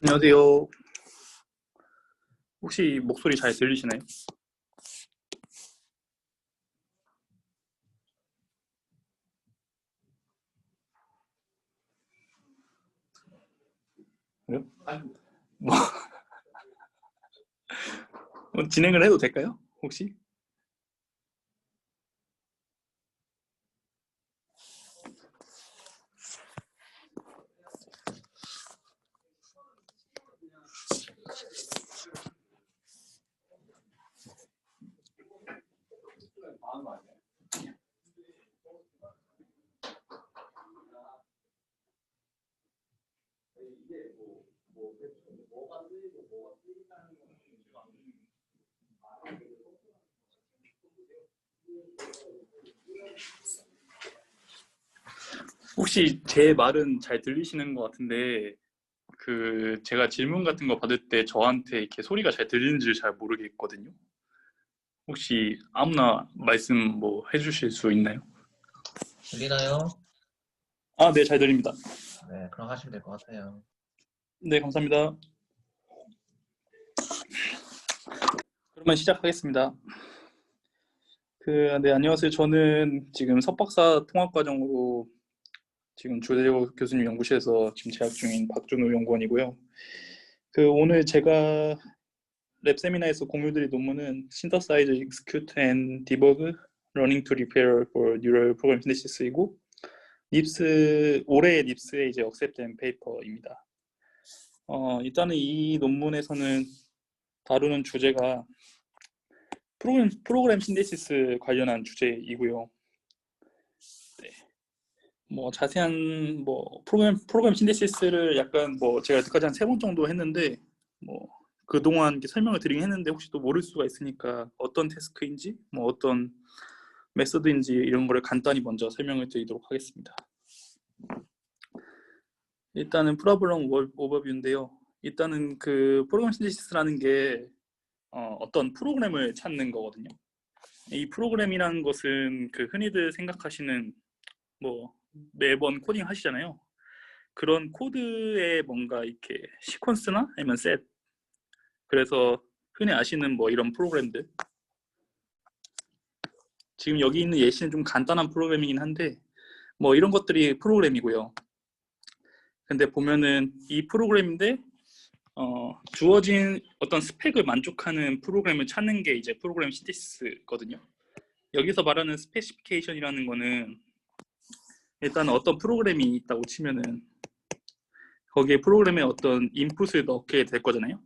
안녕하세요. 혹시 목소리 잘 들리시나요? 그래요? 뭐, 진행을 해도 될까요? 혹시? 혹시 제 말은 잘 들리시는 것 같은데 제가 질문 같은 거 받을 때 저한테 이렇게 소리가 잘 들리는지 잘 모르겠거든요. 혹시 아무나 말씀 뭐 해주실 수 있나요? 들리나요? 아, 네, 잘 들립니다. 네, 그럼 하시면 될 것 같아요. 네, 감사합니다. 그러면 시작하겠습니다. 네, 안녕하세요. 저는 지금 석박사 통합과정으로 지금 조대호 교수님 연구실에서 지금 재학 중인 박준호 연구원이고요. 오늘 제가 랩 세미나에서 공유드릴 논문은 Synthesize, Execute and Debug Running to Repair for Neural Program Synthesis이고 올해 닙스에 이제 억셉트된 페이퍼입니다. 일단은 이 논문에서는 다루는 주제가 프로그램 신데시스 관련한 주제이고요. 네. 뭐 자세한 뭐 프로그램 신데시스를 약간 뭐 제가 여태까지 한 3번 정도 했는데 뭐 그동안 설명을 드리긴 했는데 혹시 또 모를 수가 있으니까 어떤 태스크인지 뭐 어떤 메소드인지 이런 거를 간단히 먼저 설명을 드리도록 하겠습니다. 일단은 프로블럼 오버뷰인데요. 일단은 프로그램 신데시스라는 게 어떤 프로그램을 찾는 거거든요. 이 프로그램이라는 것은 흔히들 생각하시는 뭐 매번 코딩 하시잖아요. 그런 코드에 뭔가 이렇게 시퀀스나 아니면 셋, 그래서 흔히 아시는 뭐 이런 프로그램들, 지금 여기 있는 예시는 좀 간단한 프로그램이긴 한데 뭐 이런 것들이 프로그램이고요. 근데 보면은 이 프로그램인데 주어진 어떤 스펙을 만족하는 프로그램을 찾는 게 이제 프로그램 신테시스거든요. 여기서 말하는 스페시피케이션이라는 거는 일단 어떤 프로그램이 있다고 치면은 거기에 프로그램에 어떤 인풋을 넣게 될 거잖아요.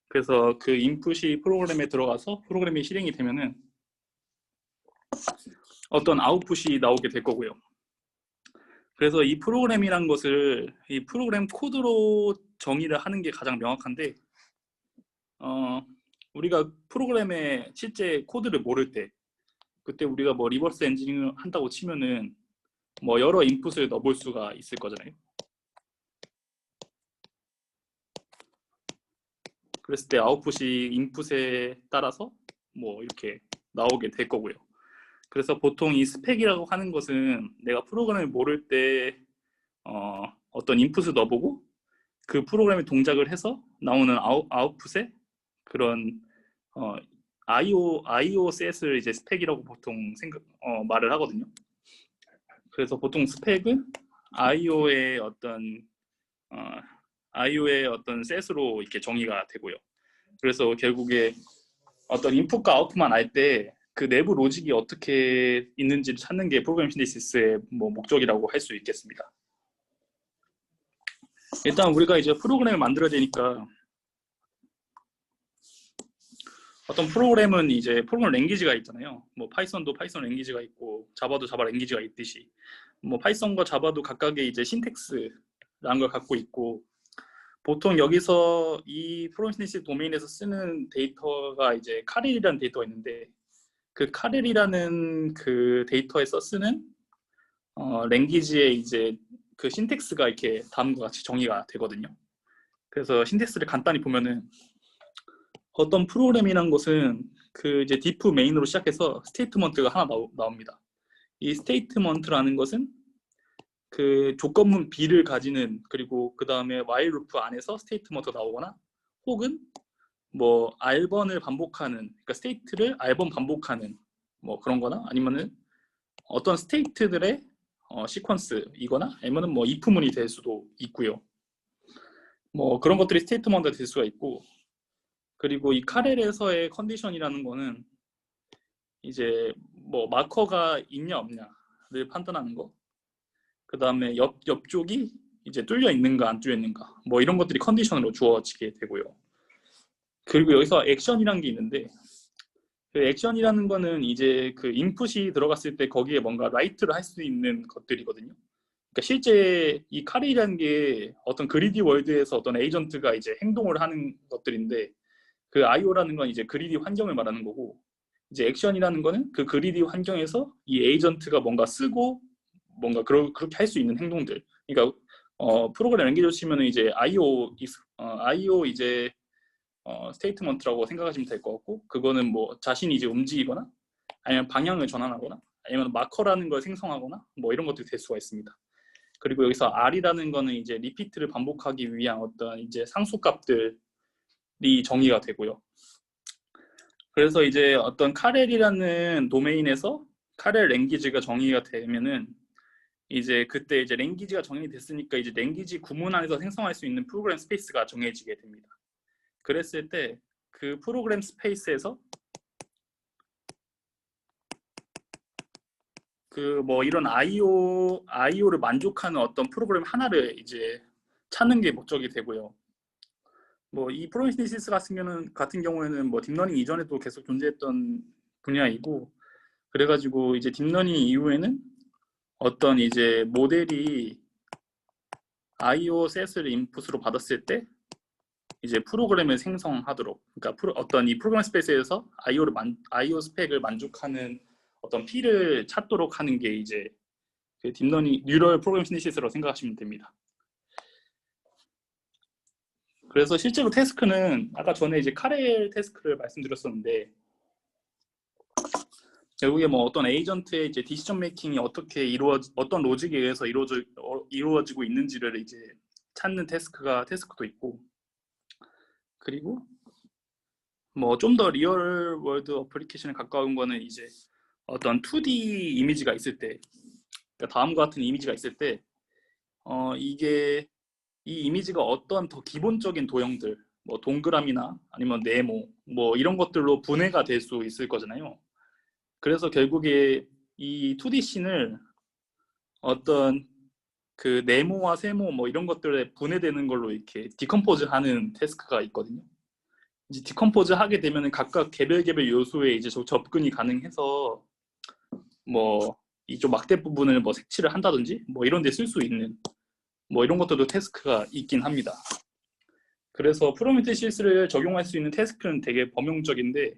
그래서 그 인풋이 프로그램에 들어가서 프로그램이 실행이 되면은 어떤 아웃풋이 나오게 될 거고요. 그래서 이 프로그램이란 것을 이 프로그램 코드로 정의를 하는 게 가장 명확한데 우리가 프로그램의 실제 코드를 모를 때 그때 우리가 뭐 리버스 엔지니어 한다고 치면은 뭐 여러 인풋을 넣어볼 수가 있을 거잖아요. 그랬을 때 아웃풋이 인풋에 따라서 뭐 이렇게 나오게 될 거고요. 그래서 보통 이 스펙이라고 하는 것은 내가 프로그램을 모를 때 어떤 인풋을 넣어보고 그 프로그램의 동작을 해서 나오는 아웃풋에 그런 IO 셋을 이제 스펙이라고 보통 말을 하거든요. 그래서 보통 스펙은 IO의 어떤 셋으로 이렇게 정의가 되고요. 그래서 결국에 어떤 인풋과 아웃풋만 알 때 그 내부 로직이 어떻게 있는지를 찾는 게 프로그램 신데시스의 뭐 목적이라고 할 수 있겠습니다. 일단 우리가 이제 프로그램을 만들어야 되니까 어떤 프로그램은 이제 프로그램 랭귀지가 있잖아요. 뭐 파이썬도 파이썬 랭귀지가 있고 자바도 자바 랭귀지가 있듯이 뭐 파이썬과 자바도 각각의 이제 신텍스라는 걸 갖고 있고 보통 여기서 이 프로그램 신데시스 도메인에서 쓰는 데이터가 이제 카렐이라는 데이터가 있는데 그 카렐이라는 그 데이터에서 쓰는 랭귀지의 이제 그 신텍스가 이렇게 다음과 같이 정의가 되거든요. 그래서 신텍스를 간단히 보면은 어떤 프로그램이란 것은 이제 디프 메인으로 시작해서 스테이트먼트가 하나 나옵니다. 이 스테이트먼트라는 것은 그 조건문 B를 가지는, 그리고 그 다음에 while 루프 안에서 스테이트먼트가 나오거나, 혹은 뭐 R번을 반복하는, 그러니까 스테이트를 R번 반복하는 뭐 그런 거나, 아니면은 어떤 스테이트들의 시퀀스이거나, 아니면은 뭐 if문이 될 수도 있고요. 뭐 그런 것들이 스테이트먼트가 될 수가 있고, 그리고 이 카렐에서의 컨디션이라는 거는 이제 뭐 마커가 있냐 없냐를 판단하는 거, 그 다음에 옆쪽이 이제 뚫려 있는가 안 뚫려 있는가, 뭐 이런 것들이 컨디션으로 주어지게 되고요. 그리고 여기서 액션이란 게 있는데, 그 액션이라는 거는 이제 그 인풋이 들어갔을 때 거기에 뭔가 라이트를 할 수 있는 것들이거든요. 그러니까 실제 이 카레이라는 게 어떤 그리디 월드에서 어떤 에이전트가 이제 행동을 하는 것들인데, 그 IO라는 건 이제 그리디 환경을 말하는 거고, 이제 액션이라는 거는 그 그리디 환경에서 이 에이전트가 뭔가 쓰고 뭔가 그렇게 할 수 있는 행동들. 그러니까 프로그램 랭귀지로 치면은 이제 IO 이제 스테이트먼트라고 생각하시면 될 것 같고, 그거는 뭐 자신이 이제 움직이거나, 아니면 방향을 전환하거나, 아니면 마커라는 걸 생성하거나, 뭐 이런 것들이 될 수가 있습니다. 그리고 여기서 R이라는 거는 이제 리피트를 반복하기 위한 어떤 이제 상수값들이 정의가 되고요. 그래서 이제 어떤 카렐이라는 도메인에서 카렐 랭귀지가 정의가 되면은, 이제 그때 이제 랭귀지가 정의이 됐으니까 이제 랭귀지 구문 안에서 생성할 수 있는 프로그램 스페이스가 정해지게 됩니다. 그랬을 때 그 프로그램 스페이스에서 그 뭐 이런 IO를 만족하는 어떤 프로그램 하나를 이제 찾는 게 목적이 되고요. 뭐 이 프로미시스 같은 경우에는 뭐 딥러닝 이전에도 계속 존재했던 분야이고, 그래가지고 이제 딥러닝 이후에는 어떤 이제 모델이 IO 셋을 인풋으로 받았을 때 이제 프로그램을 생성하도록, 그러니까 어떤 이 프로그램 스페이스에서 IO 스펙을 만족하는 어떤 P를 찾도록 하는 게 이제 그 딥러닝 뉴럴 프로그램 시놉시스라고 생각하시면 됩니다. 그래서 실제로 태스크는 아까 전에 이제 카렐 태스크를 말씀드렸었는데, 결국에 뭐 어떤 에이전트의 이제 디시전 메이킹이 어떻게 어떤 로직에 의해서 이루어지고 있는지를 이제 찾는 태스크도 있고, 그리고 뭐 좀 더 리얼 월드 어플리케이션에 가까운 거는 이제 어떤 2D 이미지가 있을 때, 그러니까 다음과 같은 이미지가 있을 때 이게 이 이미지가 어떤 더 기본적인 도형들, 뭐 동그라미나 아니면 네모 뭐 이런 것들로 분해가 될 수 있을 거잖아요. 그래서 결국에 이 2D 씬을 어떤 그 네모와 세모 뭐 이런 것들에 분해되는 걸로 이렇게 디컴포즈 하는 태스크가 있거든요. 이제 디컴포즈 하게 되면 각각 개별 요소에 이제 접근이 가능해서 뭐 이쪽 막대 부분을 뭐 색칠을 한다든지 뭐 이런 데 쓸 수 있는 뭐 이런 것들도 태스크가 있긴 합니다. 그래서 프로미테시스를 적용할 수 있는 태스크는 되게 범용적인데,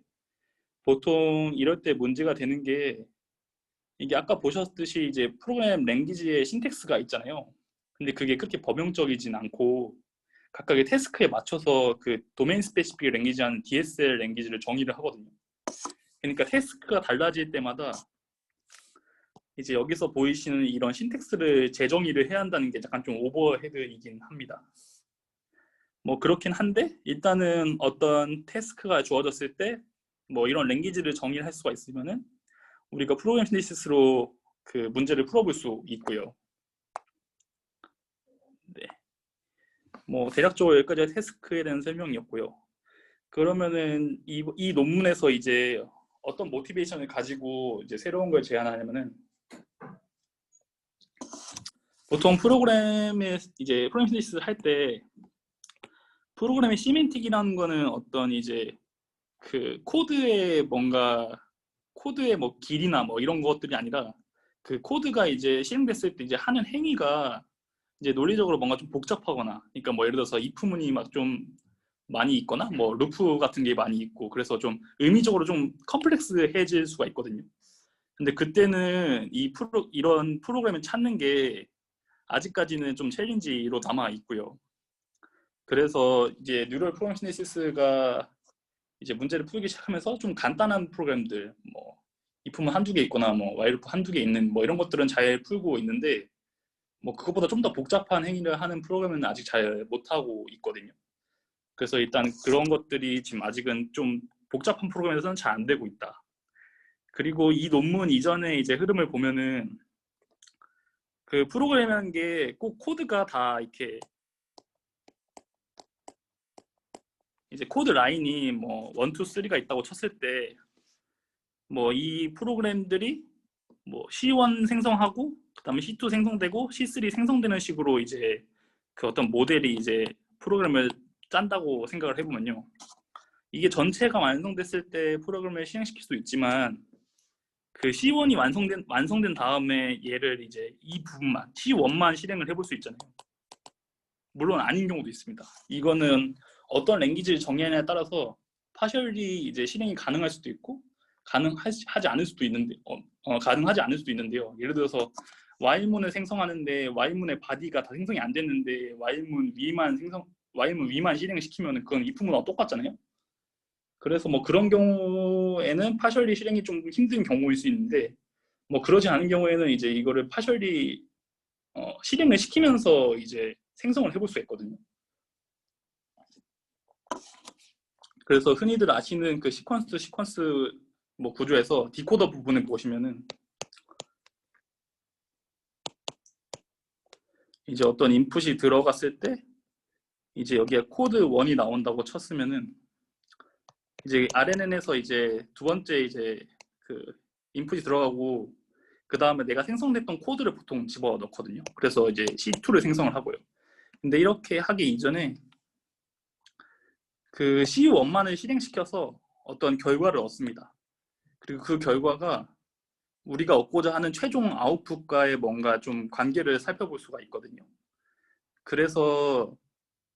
보통 이럴 때 문제가 되는 게, 이게 아까 보셨듯이 이제 프로그램 랭귀지의 신텍스가 있잖아요. 근데 그게 그렇게 범용적이진 않고 각각의 태스크에 맞춰서 그 도메인 스페시픽 랭귀지한 DSL 랭귀지를 정의를 하거든요. 그러니까 태스크가 달라질 때마다 이제 여기서 보이시는 이런 신텍스를 재정의를 해야 한다는 게 약간 좀 오버헤드이긴 합니다. 뭐 그렇긴 한데, 일단은 어떤 태스크가 주어졌을 때 뭐 이런 랭귀지를 정의할 수가 있으면은 우리가 프로그램 시놉시스로 그 문제를 풀어볼 수 있고요. 네. 뭐 대략적으로 여기까지 태스크에 대한 설명이었고요. 그러면은 이 논문에서 이제 어떤 모티베이션을 가지고 이제 새로운 걸 제안하냐면은, 보통 프로그램 시놉시스 할 때 프로그램의 시멘틱이라는 거는 어떤 이제 그 코드의 뭐 길이나 뭐 이런 것들이 아니라, 그 코드가 이제 실행됐을 때 이제 하는 행위가 이제 논리적으로 뭔가 좀 복잡하거나, 그러니까 뭐 예를 들어서 if문이 막 좀 많이 있거나 뭐 루프 같은 게 많이 있고, 그래서 좀 의미적으로 좀 컴플렉스해질 수가 있거든요. 근데 그때는 이런 프로그램을 찾는 게 아직까지는 좀 챌린지로 남아 있고요. 그래서 이제 뉴럴 프로그램 시놉시스가 이제 문제를 풀기 시작하면서 좀 간단한 프로그램들, 뭐 if문 한두 개 있거나 뭐 while 루프 한두 개 있는 뭐 이런 것들은 잘 풀고 있는데, 뭐 그것보다 좀 더 복잡한 행위를 하는 프로그램은 아직 잘 못하고 있거든요. 그래서 일단 그런 것들이 지금 아직은 좀 복잡한 프로그램에서는 잘 안 되고 있다. 그리고 이 논문 이전에 이제 흐름을 보면은 그 프로그램이라는 게 꼭 코드가 다 이렇게 이제 코드 라인이 뭐 1, 2, 3가 있다고 쳤을 때 뭐 이 프로그램들이 뭐 C1 생성하고 그다음에 C2 생성되고 C3 생성되는 식으로 이제 그 어떤 모델이 이제 프로그램을 짠다고 생각을 해보면요. 이게 전체가 완성됐을 때 프로그램을 실행시킬 수 있지만 그 C1이 완성된 다음에 얘를 이제 이 부분만 C1만 실행을 해볼 수 있잖아요. 물론 아닌 경우도 있습니다. 이거는 어떤 랭귀지를 정의하냐에 따라서 파셜리 이제 실행이 가능할 수도 있고 가능하지 않을 수도 있는데 가능하지 않을 수도 있는데요. 예를 들어서 Y문을 생성하는데 Y문의 바디가 다 생성이 안 됐는데 Y문 위만 실행을 시키면 그건 if 문화와 똑같잖아요. 그래서 뭐 그런 경우에는 파셜리 실행이 좀 힘든 경우일 수 있는데 뭐 그러지 않은 경우에는 이제 이거를 파셜리 실행을 시키면서 이제 생성을 해볼 수 있거든요. 그래서 흔히들 아시는 그 시퀀스 뭐 구조에서 디코더 부분을 보시면은 이제 어떤 인풋이 들어갔을 때 이제 여기에 코드 1이 나온다고 쳤으면은 이제 RNN에서 이제 두 번째 이제 그 인풋이 들어가고 그 다음에 내가 생성됐던 코드를 보통 집어 넣거든요. 그래서 이제 C2를 생성을 하고요. 근데 이렇게 하기 이전에 그 C1만을 실행시켜서 어떤 결과를 얻습니다. 그리고 그 결과가 우리가 얻고자 하는 최종 아웃풋과의 뭔가 좀 관계를 살펴볼 수가 있거든요. 그래서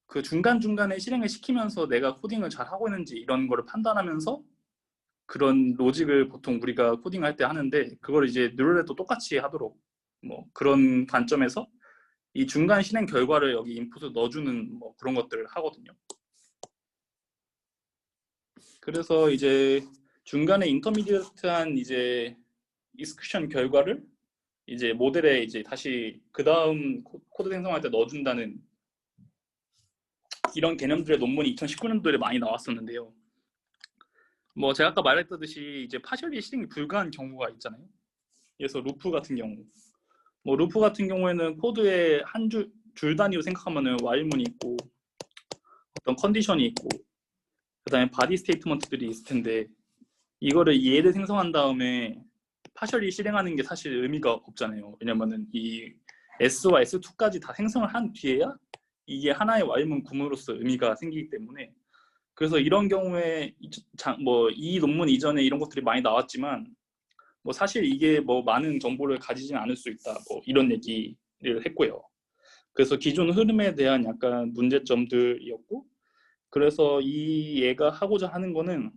그 중간중간에 실행을 시키면서 내가 코딩을 잘 하고 있는지 이런 거를 판단하면서 그런 로직을 보통 우리가 코딩할 때 하는데 그걸 이제 뉴럴넷도 똑같이 하도록 뭐 그런 관점에서 이 중간 실행 결과를 여기 인풋을 넣어주는 뭐 그런 것들을 하거든요. 그래서 이제 중간에 인터미디어트한 이제 익스큐션 결과를 이제 모델에 이제 다시 그 다음 코드 생성할 때 넣어준다는 이런 개념들의 논문이 2019년도에 많이 나왔었는데요. 뭐 제가 아까 말했듯이 이제 파셜리 실행이 불가한 경우가 있잖아요. 그래서 루프 같은 경우, 뭐 루프 같은 경우에는 코드의 한 줄 단위로 생각하면은 while문이 있고 어떤 컨디션이 있고 그다음에 바디 스테이트먼트들이 있을 텐데 이거를 얘를 생성한 다음에 파셜리 실행하는 게 사실 의미가 없잖아요. 왜냐면은 이 S와 S2까지 다 생성을 한 뒤에야 이게 하나의 while문 구문으로서 의미가 생기기 때문에 그래서 이런 경우에 뭐 이 논문 이전에 이런 것들이 많이 나왔지만 뭐 사실 이게 뭐 많은 정보를 가지지는 않을 수 있다 뭐 이런 얘기를 했고요. 그래서 기존 흐름에 대한 약간 문제점들이었고 그래서 이 얘가 하고자 하는 거는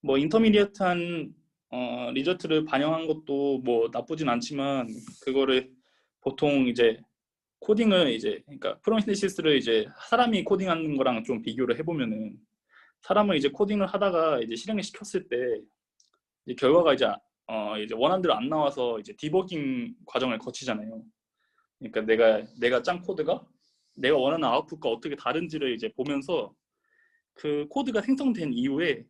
뭐 인터미디어트한 리저트를 반영한 것도 뭐 나쁘진 않지만 그거를 보통 이제 코딩을 이제 그러니까 프로미시스를 이제 사람이 코딩하는 거랑 좀 비교를 해보면은 사람을 이제 코딩을 하다가 이제 실행을 시켰을 때 이제 결과가 이제 원하는 대로 안 나와서 이제 디버깅 과정을 거치잖아요. 그러니까 내가 짠 코드가 내가 원하는 아웃풋과 어떻게 다른지를 이제 보면서 그 코드가 생성된 이후에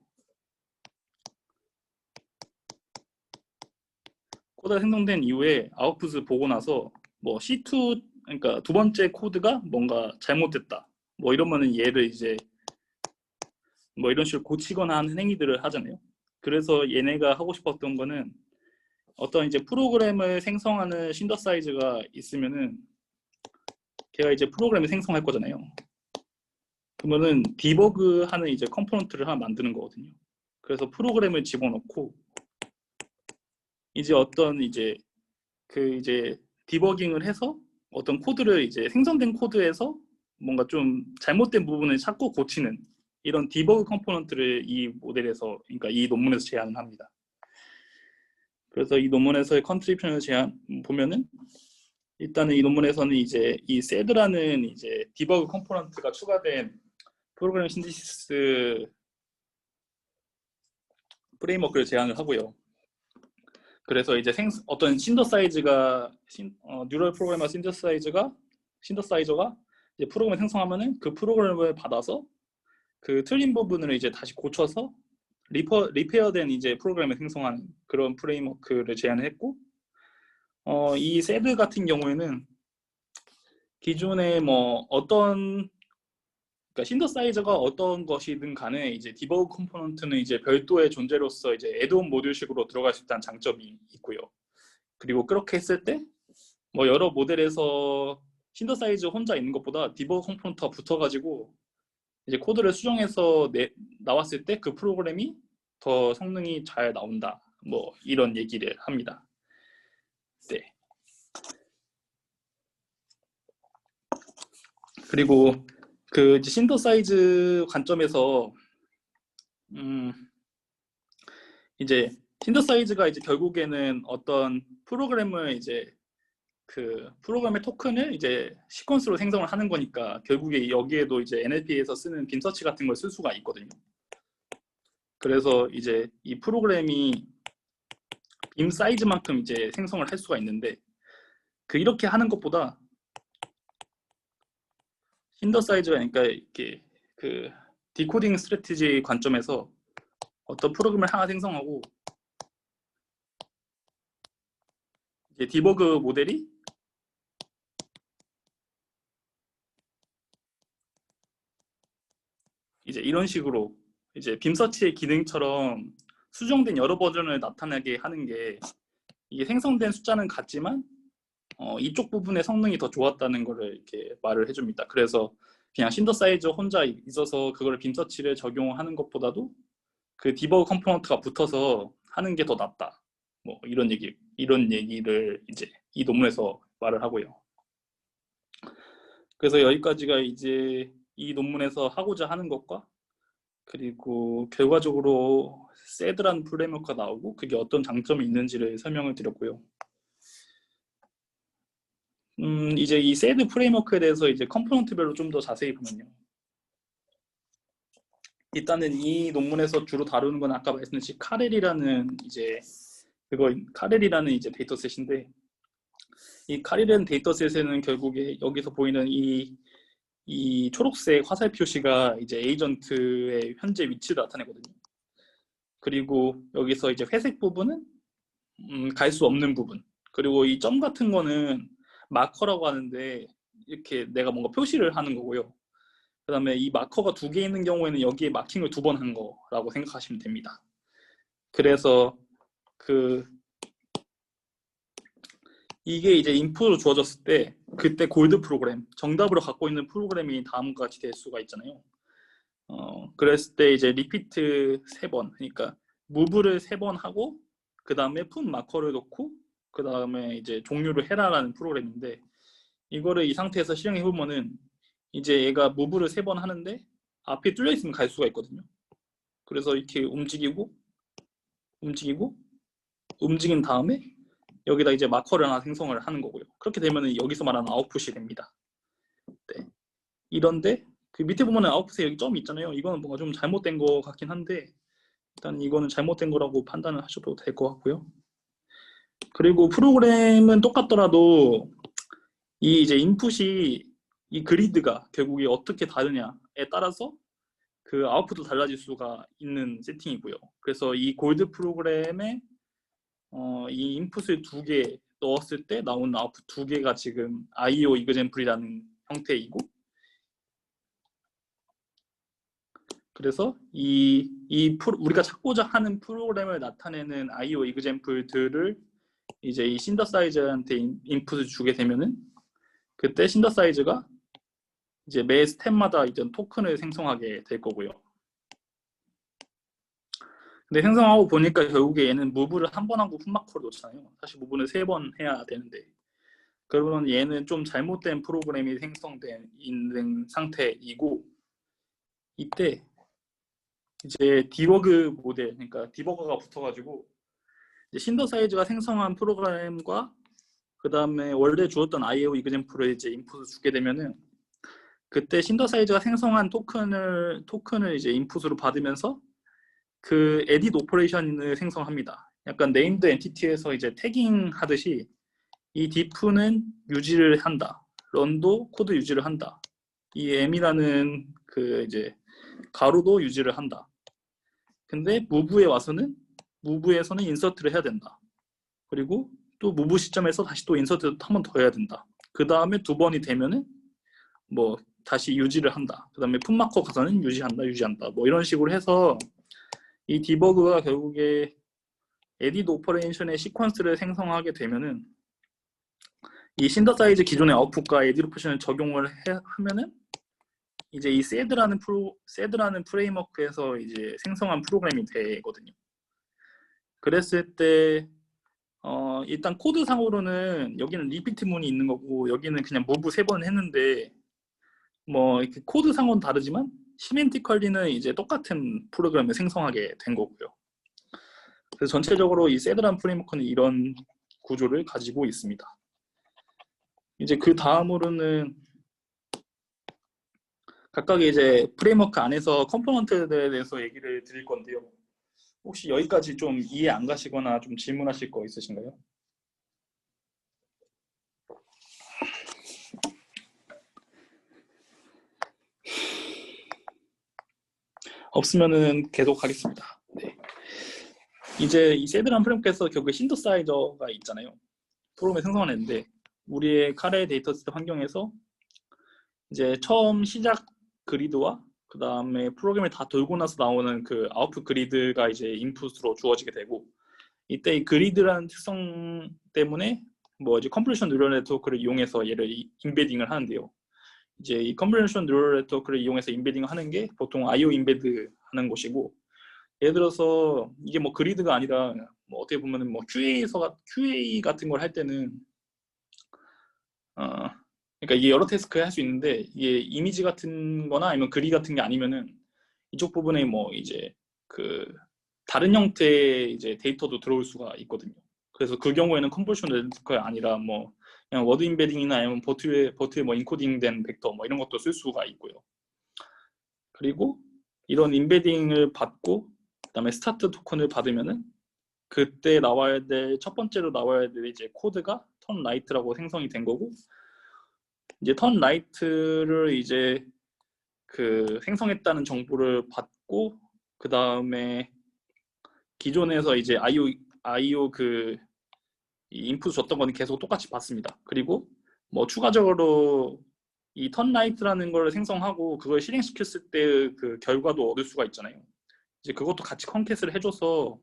아웃풋을 보고 나서 뭐 C2 그러니까 두 번째 코드가 뭔가 잘못됐다. 뭐 이러면은 얘를 이제 뭐 이런 식으로 고치거나 하는 행위들을 하잖아요. 그래서 얘네가 하고 싶었던 거는 어떤 이제 프로그램을 생성하는 신더사이즈가 있으면은 걔가 이제 프로그램을 생성할 거잖아요. 그러면은 디버그하는 이제 컴포넌트를 하나 만드는 거거든요. 그래서 프로그램을 집어넣고 이제 어떤 이제 그 이제 디버깅을 해서 어떤 코드를 이제 생성된 코드에서 뭔가 좀 잘못된 부분을 찾고 고치는 이런 디버그 컴포넌트를 이 모델에서 그러니까 이 논문에서 제안을 합니다. 그래서 이 논문에서의 컨트리뷰션을 보면은 일단은 이 논문에서는 이제 이 SED라는 이제 디버그 컴포넌트가 추가된 프로그램 신디시스 프레임워크를 제안을 하고요. 그래서 이제 어떤 신더사이즈가 뉴럴 프로그래머 신더사이저가 이제 프로그램을 생성하면은 그 프로그램을 받아서 그 틀린 부분을 이제 다시 고쳐서 리페어된 이제 프로그램을 생성하는 그런 프레임워크를 제안했고, 이 세드 같은 경우에는 기존에 뭐 그러니까 신더사이저가 어떤 것이든 간에 이제 디버그 컴포넌트는 이제 별도의 존재로서 이제 애드온 모듈식으로 들어갈 수 있다는 장점이 있고요. 그리고 그렇게 했을 때 뭐 여러 모델에서 신더사이저 혼자 있는 것보다 디버그 컴포넌트가 붙어가지고 이제 코드를 수정해서 나왔을 때 그 프로그램이 더 성능이 잘 나온다. 뭐 이런 얘기를 합니다. 네. 그리고 그 이제 신더사이즈 관점에서 이제 신더사이즈가 이제 결국에는 어떤 프로그램을 이제 그 프로그램의 토큰을 이제 시퀀스로 생성을 하는 거니까 결국에 여기에도 이제 NLP에서 쓰는 빔서치 같은 걸 쓸 수가 있거든요. 그래서 이제 이 프로그램이 빔 사이즈만큼 이제 생성을 할 수가 있는데 이렇게 하는 것보다 신더사이즈가 그러니까 이렇게 그 디코딩 스트래티지 관점에서 어떤 프로그램을 하나 생성하고 이제 디버그 모델이 이제 이런 식으로 이제 빔서치의 기능처럼 수정된 여러 버전을 나타나게 하는 게 이게 생성된 숫자는 같지만 이쪽 부분의 성능이 더 좋았다는 거를 이렇게 말을 해줍니다. 그래서 그냥 신더사이저 혼자 있어서 그걸 빔서치를 적용하는 것보다도 그 디버그 컴포넌트가 붙어서 하는 게 더 낫다. 뭐 이런 얘기를 이제 이 논문에서 말을 하고요. 그래서 여기까지가 이제 이 논문에서 하고자 하는 것과 그리고 결과적으로 세드라는 프레임워크가 나오고 그게 어떤 장점이 있는지를 설명을 드렸고요. 이제 이 세드 프레임워크에 대해서 이제 컴포넌트별로 좀 더 자세히 보면요. 일단은 이 논문에서 주로 다루는 건 아까 말씀드린 카렐이라는 이제 데이터셋인데 이 카렐이라는 데이터셋에는 결국에 여기서 보이는 이 초록색 화살 표시가 이제 에이전트의 현재 위치를 나타내거든요. 그리고 여기서 이제 회색 부분은 갈 수 없는 부분. 그리고 이 점 같은 거는 마커라고 하는데 이렇게 내가 뭔가 표시를 하는 거고요. 그 다음에 이 마커가 2개 있는 경우에는 여기에 마킹을 2번 한 거라고 생각하시면 됩니다. 그래서 이게 이제 인풋으로 주어졌을 때 그때 골드 프로그램, 정답으로 갖고 있는 프로그램이 다음과 같이 될 수가 있잖아요. 그랬을 때 이제 리피트 3번, 그러니까 무브를 3번 하고 그 다음에 풋 마커를 넣고 그 다음에 이제 종료를 해라라는 프로그램인데 이거를 이 상태에서 실행해 보면은 이제 얘가 무브를 3번 하는데 앞이 뚫려 있으면 갈 수가 있거든요. 그래서 이렇게 움직인 다음에 여기다 이제 마커를 하나 생성을 하는 거고요. 그렇게 되면은 여기서 말하는 아웃풋이 됩니다. 네. 이런데 그 밑에 보면은 아웃풋에 여기 점이 있잖아요. 이거는 뭔가 좀 잘못된 거 같긴 한데 일단 이거는 잘못된 거라고 판단을 하셔도 될 것 같고요. 그리고 프로그램은 똑같더라도 이 이제 인풋이 이 그리드가 결국에 어떻게 다르냐에 따라서 그 아웃풋도 달라질 수가 있는 세팅이고요. 그래서 이 골드 프로그램에 이 인풋을 2개 넣었을 때 나오는 아웃풋 2개가 지금 IO 이그젠플이라는 형태이고 그래서 우리가 찾고자 하는 프로그램을 나타내는 IO 이그젠플들을 이제 이 신더사이저한테 인풋을 주게 되면은 그때 신더사이저가 이제 매 스텝마다 이제 토큰을 생성하게 될 거고요. 근데 생성하고 보니까 결국에 얘는 무브를 1번 하고 풋마커를 놓잖아요. 사실 무브는 3번 해야 되는데 그러면 얘는 좀 잘못된 프로그램이 생성된 있는 상태이고 이때 이제 디버그 모델, 그러니까 디버거가 붙어가지고 이제 신더사이즈가 생성한 프로그램과 그 다음에 원래 주었던 IO 이그젠플을 이제 인풋을 주게 되면은 그때 신더사이즈가 생성한 토큰을 이제 인풋으로 받으면서 그 에딧 오퍼레이션을 생성합니다. 약간 네임드 엔티티에서 이제 태깅 하듯이 이 diff는 유지를 한다. run도 코드 유지를 한다. 이 m이라는 그 이제 가로도 유지를 한다. 근데 move에 와서는 move에서는 인서트를 해야 된다. 그리고 또 move 시점에서 다시 또 인서트 한 번 더 해야 된다. 그 다음에 두 번이 되면은 뭐 다시 유지를 한다. 그 다음에 풋마커 가서는 유지한다, 유지한다. 뭐 이런 식으로 해서 이 디버그가 결국에 에디드 오퍼레이션의 시퀀스를 생성하게 되면은 이 신더사이즈 기존의 아웃풋과 에디드 오퍼레이션을 적용을 하면은 이제 이 세드라는 프레임워크에서 이제 생성한 프로그램이 되거든요. 그랬을 때 일단 코드상으로는 여기는 리피트 문이 있는 거고 여기는 그냥 무브 3번 했는데 뭐 이렇게 코드상으로는 다르지만 시멘티컬리는 이제 똑같은 프로그램을 생성하게 된 거고요. 그래서 전체적으로 이 세드라는 프레임워크는 이런 구조를 가지고 있습니다. 이제 그 다음으로는 각각의 이제 프레임워크 안에서 컴포넌트들에 대해서 얘기를 드릴 건데요. 혹시 여기까지 좀 이해 안 가시거나 좀 질문하실 거 있으신가요? 없으면은 계속 하겠습니다. 네. 이제 이 세드라는 프레임워크에서 결국에 신더사이저가 있잖아요. 프로그램을 생성하는데 우리의 카레 데이터셋 환경에서 이제 처음 시작 그리드와 그 다음에 프로그램을 다 돌고 나서 나오는 그 아웃풋 그리드가 이제 인풋으로 주어지게 되고 이때 이 그리드라는 특성 때문에 뭐 이제 컨볼루션 뉴럴 네트워크를 이용해서 얘를 인베딩을 하는데요. 이제 이 컨볼루션 뉴럴 네트워크를 이용해서 인베딩을 하는 게 보통 IO 인베드 하는 곳이고 예를 들어서 이게 뭐 그리드가 아니라 뭐 어떻게 보면은 뭐 QA 같은 걸 할 때는 그러니까 이게 여러 태스크 할 수 있는데 이게 이미지 같은 거나 아니면 그리 같은 게 아니면은 이쪽 부분에 뭐 이제 그 다른 형태의 이제 데이터도 들어올 수가 있거든요. 그래서 그 경우에는 컨볼루션 네트워크가 아니라 뭐 그냥 워드 인베딩이나 아니면 버트에 뭐 인코딩된 벡터 뭐 이런 것도 쓸 수가 있고요. 그리고 이런 인베딩을 받고 그다음에 스타트 토큰을 받으면은 그때 나와야 될 첫 번째로 나와야 될 이제 코드가 턴 라이트라고 생성이 된 거고 이제 턴 라이트를 이제 그 생성했다는 정보를 받고 그 다음에 기존에서 이제 IO 그 인풋 줬던 거는 계속 똑같이 받습니다. 그리고 뭐 추가적으로 이 턴라이트라는 걸 생성하고 그걸 실행시켰을 때 그 결과도 얻을 수가 있잖아요. 이제 그것도 같이 컨캣을 해줘서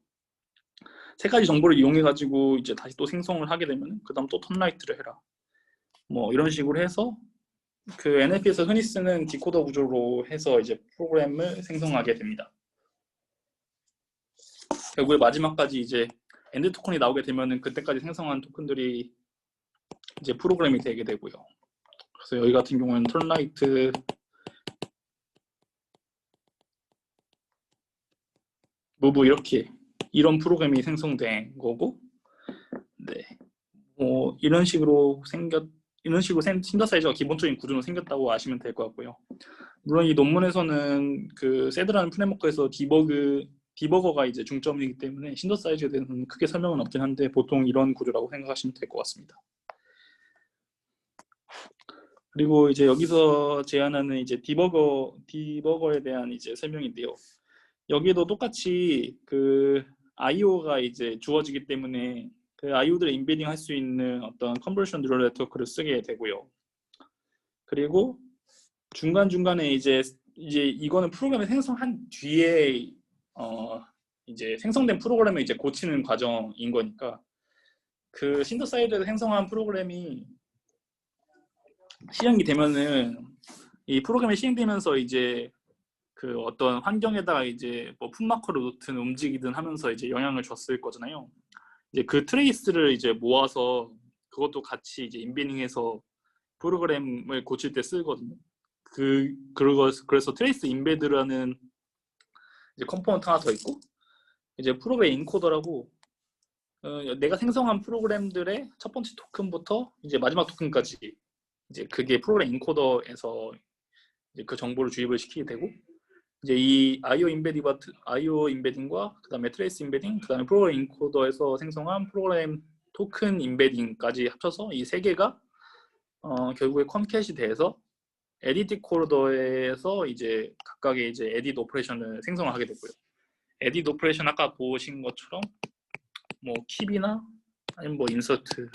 세 가지 정보를 이용해 가지고 이제 다시 또 생성을 하게 되면 그다음 또 턴라이트를 해라. 뭐 이런 식으로 해서 그 NLP에서 흔히 쓰는 디코더 구조로 해서 이제 프로그램을 생성하게 됩니다. 결국에 마지막까지 이제 엔드 토큰이 나오게 되면은 그때까지 생성한 토큰들이 이제 프로그램이 되게 되고요. 그래서 여기 같은 경우는 턴라이트 무브 이렇게 이런 프로그램이 생성된 거고, 네, 뭐 이런 식으로 신더사이저가 기본적인 구조로 생겼다고 아시면 될 것 같고요. 물론 이 논문에서는 그 세드라는 프레임워크에서 디버거가 이제 중점이기 때문에 신더사이즈에 대해서는 크게 설명은 없긴 한데 보통 이런 구조라고 생각하시면 될 것 같습니다. 그리고 이제 여기서 제안하는 이제 디버거에 대한 이제 설명인데요. 여기도 똑같이 그 IO가 이제 주어지기 때문에 그 IO들을 인베딩 할 수 있는 어떤 컨볼루션 뉴럴 네트워크를 쓰게 되고요. 그리고 중간중간에 이제 이거는 프로그램을 생성한 뒤에 이제 생성된 프로그램을 이제 고치는 과정인 거니까 그 신더사이저에서 생성한 프로그램이 실행이 되면은 이 프로그램이 시행되면서 이제 그 어떤 환경에다가 이제 뭐 풋마커를 놓든 움직이든 하면서 이제 영향을 줬을 거잖아요. 이제 그 트레이스를 이제 모아서 그것도 같이 이제 인베딩해서 프로그램을 고칠 때 쓰거든요. 그래서 트레이스 인베드라는 이제 컴포넌트 하나 더 있고 이제 프로그램 인코더라고 내가 생성한 프로그램들의 첫 번째 토큰부터 이제 마지막 토큰까지 이제 그게 프로그램 인코더에서 이제 그 정보를 주입을 시키게 되고 이제 이 IO 임베딩과 그다음에 트레이스 임베딩, 그다음에 프로그램 인코더에서 생성한 프로그램 토큰 임베딩까지 합쳐서 이 세 개가 결국에 컴캣이 돼서 에디트 코더에서 이제 각각의 이제 에디트 오퍼레이션을 생성을 하게 되고요. 에디트 오퍼레이션 아까 보신 것처럼 뭐 킵이나 아니면 뭐 인서트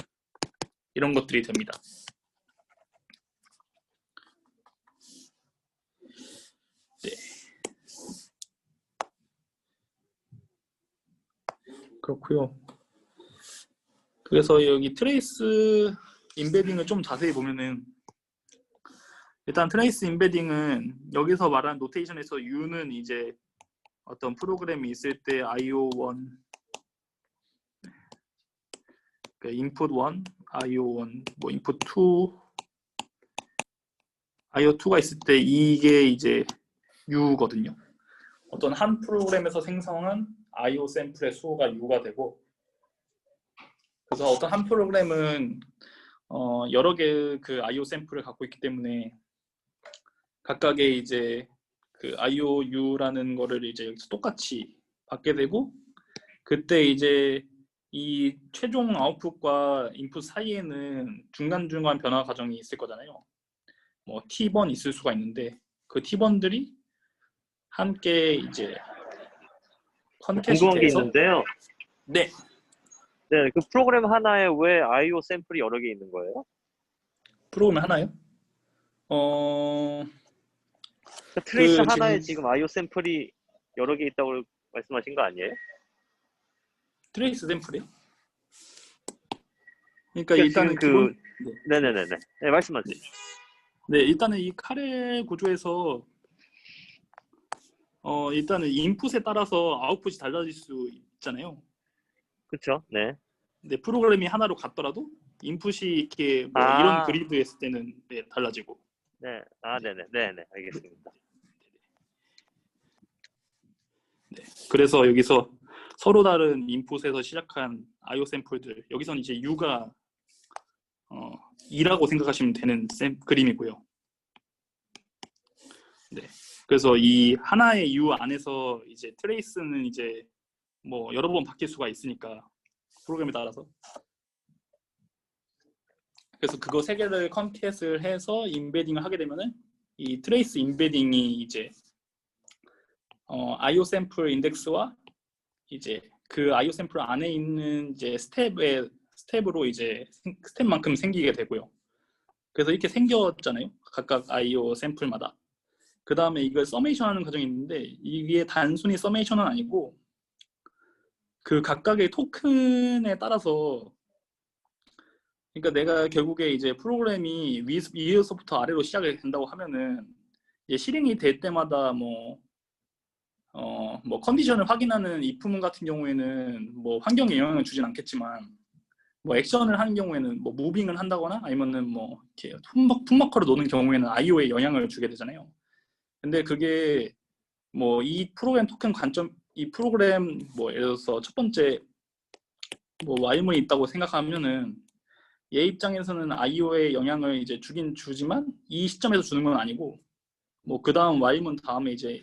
이런 것들이 됩니다. 네. 그렇고요. 그래서 여기 트레이스 임베딩을 좀 자세히 보면은 일단 트레이스 임베딩은 여기서 말하는 노테이션에서 U는 이제 어떤 프로그램이 있을 때 IO1 input 1, IO1, 뭐 input 2, IO2가 있을 때 이게 이제 U거든요. 어떤 한 프로그램에서 생성한 IO 샘플의 수가 U가 되고, 그래서 어떤 한 프로그램은 여러 개의 그 IO 샘플을 갖고 있기 때문에 각각의 이제 그 IOU라는 거를 이제 여기서 똑같이 받게 되고, 그때 이제 이 최종 아웃풋과 인풋 사이에는 중간중간 변화 과정이 있을 거잖아요. 뭐 T번 있을 수가 있는데 그 T번들이 함께 이제 컨캣이 궁금한 게 돼서 있는데요. 네, 네, 그 프로그램 하나에 왜 IO 샘플이 여러 개 있는 거예요? 프로그램 하나요? 그 트레이스 그 하나에 지금 IO 샘플이 여러 개 있다고 말씀하신 거 아니에요? 트레이스 샘플이요? 그러니까 지금 일단은 그 기본 네네네네. 네, 말씀하세요. 네, 일단은 이 카레 구조에서 일단은 인풋에 따라서 아웃풋이 달라질 수 있잖아요. 그렇죠. 네. 근데 프로그램이 하나로 같더라도 인풋이 이렇게 뭐 아. 이런 그리드 했을 때는 네, 달라지고. 네. 아, 네네. 네네. 알겠습니다. 네. 그래서 여기서 서로 다른 인풋에서 시작한 IO 샘플들, 여기서는 이제 U가 2라고 생각하시면 되는 그림이고요. 네. 그래서 이 하나의 U 안에서 이제 트레이스는 이제 뭐 여러 번 바뀔 수가 있으니까 프로그램에 따라서. 그래서 그거 세 개를 컨캣을 해서 임베딩을 하게 되면은 이 트레이스 임베딩이 이제 IO 샘플 인덱스와 이제 그 IO 샘플 안에 있는 이제 스텝으로 이제 스텝만큼 생기게 되고요. 그래서 이렇게 생겼잖아요. 각각 IO 샘플마다. 그 다음에 이걸 서메이션 하는 과정이 있는데 이게 단순히 서메이션은 아니고 그 각각의 토큰에 따라서, 그러니까 내가 결국에 이제 프로그램이 위에서부터 아래로 시작이 된다고 하면은 이제 실행이 될 때마다 뭐 컨디션을 확인하는 if문 같은 경우에는 뭐 환경에 영향을 주진 않겠지만 뭐 액션을 하는 경우에는 뭐 무빙을 한다거나 아니면은 뭐 이렇게 풋마커를 놓는 경우에는 IO에 영향을 주게 되잖아요. 근데 그게 뭐 이 프로그램 토큰 관점, 이 프로그램 뭐 예를 들어서 첫 번째 뭐 Y문이 있다고 생각하면은 얘 입장에서는 IO에 영향을 이제 주긴 주지만 이 시점에서 주는 건 아니고 뭐 그 다음 Y문 다음에 이제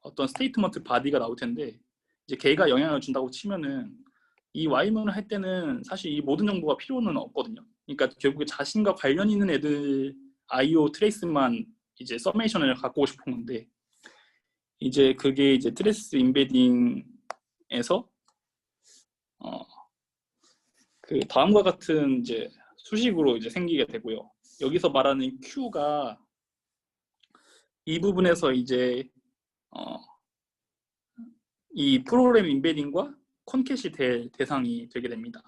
어떤 스테이트먼트 바디가 나올 텐데 이제 걔가 영향을 준다고 치면은 이 Y문을 할 때는 사실 이 모든 정보가 필요는 없거든요. 그러니까 결국에 자신과 관련 있는 애들 IO 트레이스만 이제 서메이션을 갖고 오고 싶은 건데 이제 그게 이제 트레이스 임베딩에서 그 다음과 같은 이제 수식으로 이제 생기게 되고요. 여기서 말하는 Q가 이 부분에서 이제 이 프로그램 임베딩과 컨캣이 될 대상이 되게 됩니다.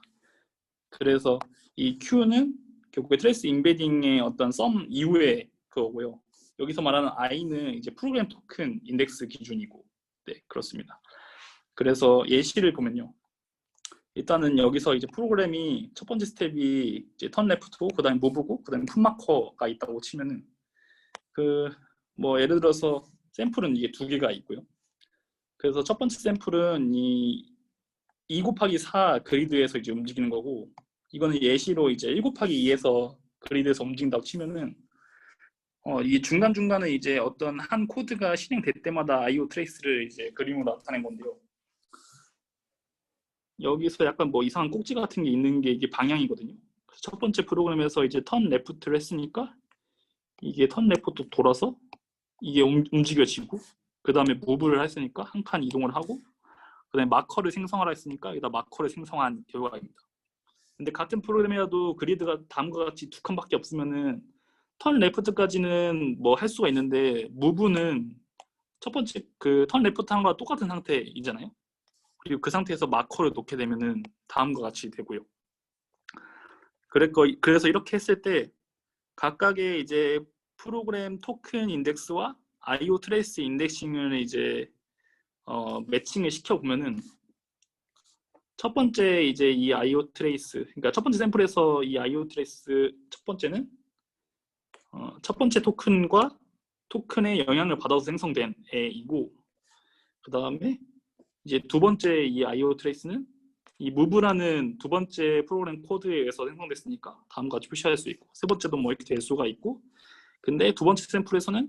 그래서 이 Q는 결국에 트레이스 임베딩의 어떤 썸 이후의 그거고요. 여기서 말하는 I는 이제 프로그램 토큰 인덱스 기준이고, 네, 그렇습니다. 그래서 예시를 보면요. 일단은 여기서 이제 프로그램이 첫 번째 스텝이 이제 턴 레프트고, 그다음에 무브고, 그다음에 풋마커가 있다고 치면은 그 뭐 예를 들어서 샘플은 이게 두 개가 있고요. 그래서 첫 번째 샘플은 이 2 곱하기 4 그리드에서 이제 움직이는 거고, 이거는 예시로 이제 1 곱하기 2에서 그리드에서 움직인다고 치면은 이 중간중간에 이제 어떤 한 코드가 실행될 때마다 IO 트레이스를 이제 그림으로 나타낸 건데요. 여기서 약간 뭐 이상한 꼭지 같은 게 있는 게 이게 방향이거든요. 그래서 첫 번째 프로그램에서 이제 턴 레프트를 했으니까 이게 턴 레프트 돌아서 이게 움직여지고, 그 다음에 무브를 했으니까 한 칸 이동을 하고, 그 다음에 마커를 생성하라 했으니까 여기다 마커를 생성한 결과입니다. 근데 같은 프로그램이라도 그리드가 다음과 같이 두 칸밖에 없으면은 턴 레프트까지는 뭐 할 수가 있는데, 무브는 첫 번째 그 턴 레프트 한 거랑 똑같은 상태이잖아요. 그리고 그 상태에서 마커를 놓게 되면은 다음과 같이 되고요. 그래서 이렇게 했을 때 각각의 이제 프로그램 토큰 인덱스와 IO 트레이스 인덱싱을 이제 매칭을 시켜 보면은 첫 번째 이제 이 IO 트레이스, 그러니까 첫 번째 샘플에서 이 IO 트레이스 첫 번째는 첫 번째 토큰과 토큰의 영향을 받아서 생성된 애이고, 그 다음에 이제 두 번째 이 IO 트레이스는 이 무브라는 두 번째 프로그램 코드에 의해서 생성됐으니까 다음과 같이 표시할 수 있고, 세 번째도 뭐 이렇게 될 수가 있고, 근데 두 번째 샘플에서는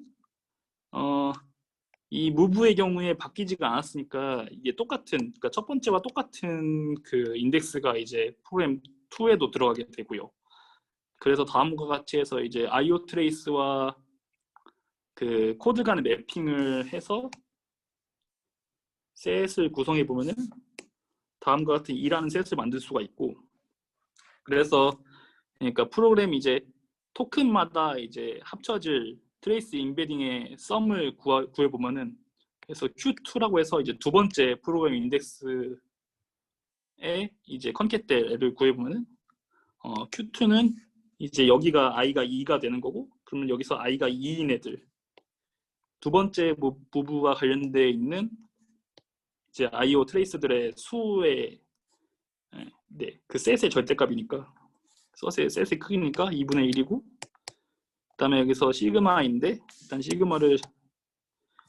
이 무브의 경우에 바뀌지가 않았으니까 이게 똑같은, 그러니까 첫 번째와 똑같은 그 인덱스가 이제 프로그램 2에도 들어가게 되고요. 그래서 다음과 같이 해서 이제 IO 트레이스와 그 코드 간의 매핑을 해서 셋을 구성해 보면은 다음과 같은 2라는 셋을 만들 수가 있고, 그래서 그러니까 프로그램이 이제 토큰마다 이제 합쳐질 트레이스 인베딩의 썸을 구해 보면은, 그래서 Q2라고 해서 이제 두 번째 프로그램 인덱스에 이제 컨캣될 애를 구해 보면은 Q2는 이제 여기가 i가 2가 되는 거고, 그러면 여기서 i가 2인 애들, 두 번째 무브와 관련돼 있는 이제 IO 트레이스들의 수의 그 셋의 절대값이니까, 셋의 크기니까 2분의 1이고, 그다음에 여기서 시그마인데, 일단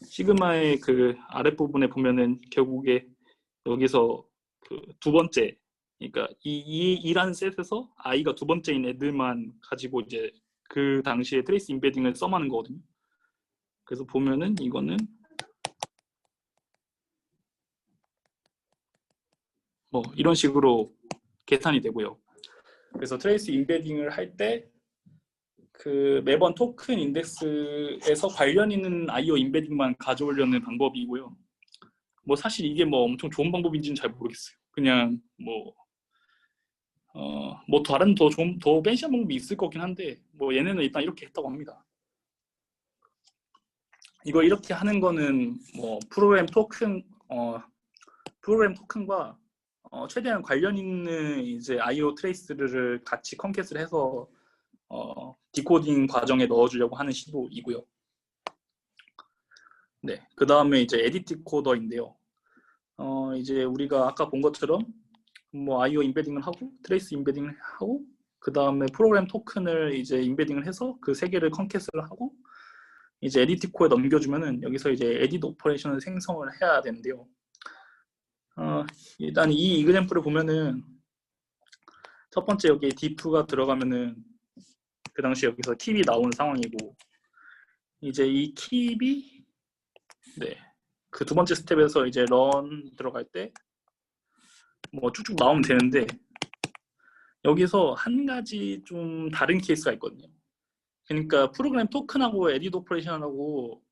시그마의 그 아랫부분에 보면은 결국에 여기서 그 두 번째, 그러니까 이라는 셋에서 i가 두 번째인 애들만 가지고 이제 그 당시에 트레이스 인베딩을 썸하는 거거든요. 그래서 보면은 이거는 뭐 이런 식으로 계산이 되고요. 그래서 트레이스 인베딩을 할 때 그 매번 토큰 인덱스에서 관련 있는 IO 인베딩만 가져오려는 방법이고요. 뭐 사실 이게 뭐 엄청 좋은 방법인지는 잘 모르겠어요. 그냥 뭐 다른 더 팬시한 방법이 있을 거긴 한데, 뭐 얘네는 일단 이렇게 했다고 합니다. 이거 이렇게 하는 거는 뭐 프로그램 토큰과 최대한 관련 있는 이제 IO 트레이스를 같이 컨캣을 해서 디코딩 과정에 넣어주려고 하는 시도이고요. 네, 그 다음에 이제 에디트 코더인데요. 이제 우리가 아까 본 것처럼 뭐 IO 인베딩을 하고 트레이스 인베딩을 하고, 그 다음에 프로그램 토큰을 이제 인베딩을 해서 그 세 개를 컨캣을 하고 이제 에디트 코어에 넘겨주면은 여기서 이제 에디트 오퍼레이션을 생성을 해야 되는데요. 일단 이 이그젬플을 보면은 첫 번째 여기 diff가 들어가면은 그 당시 여기서 킵이 나오는 상황이고, 이제 이 킵이 그 두 번째 스텝에서 이제 run 들어갈 때 뭐 쭉쭉 나오면 되는데, 여기서 한 가지 좀 다른 케이스가 있거든요. 그러니까 프로그램 토큰하고 에디트 오퍼레이션하고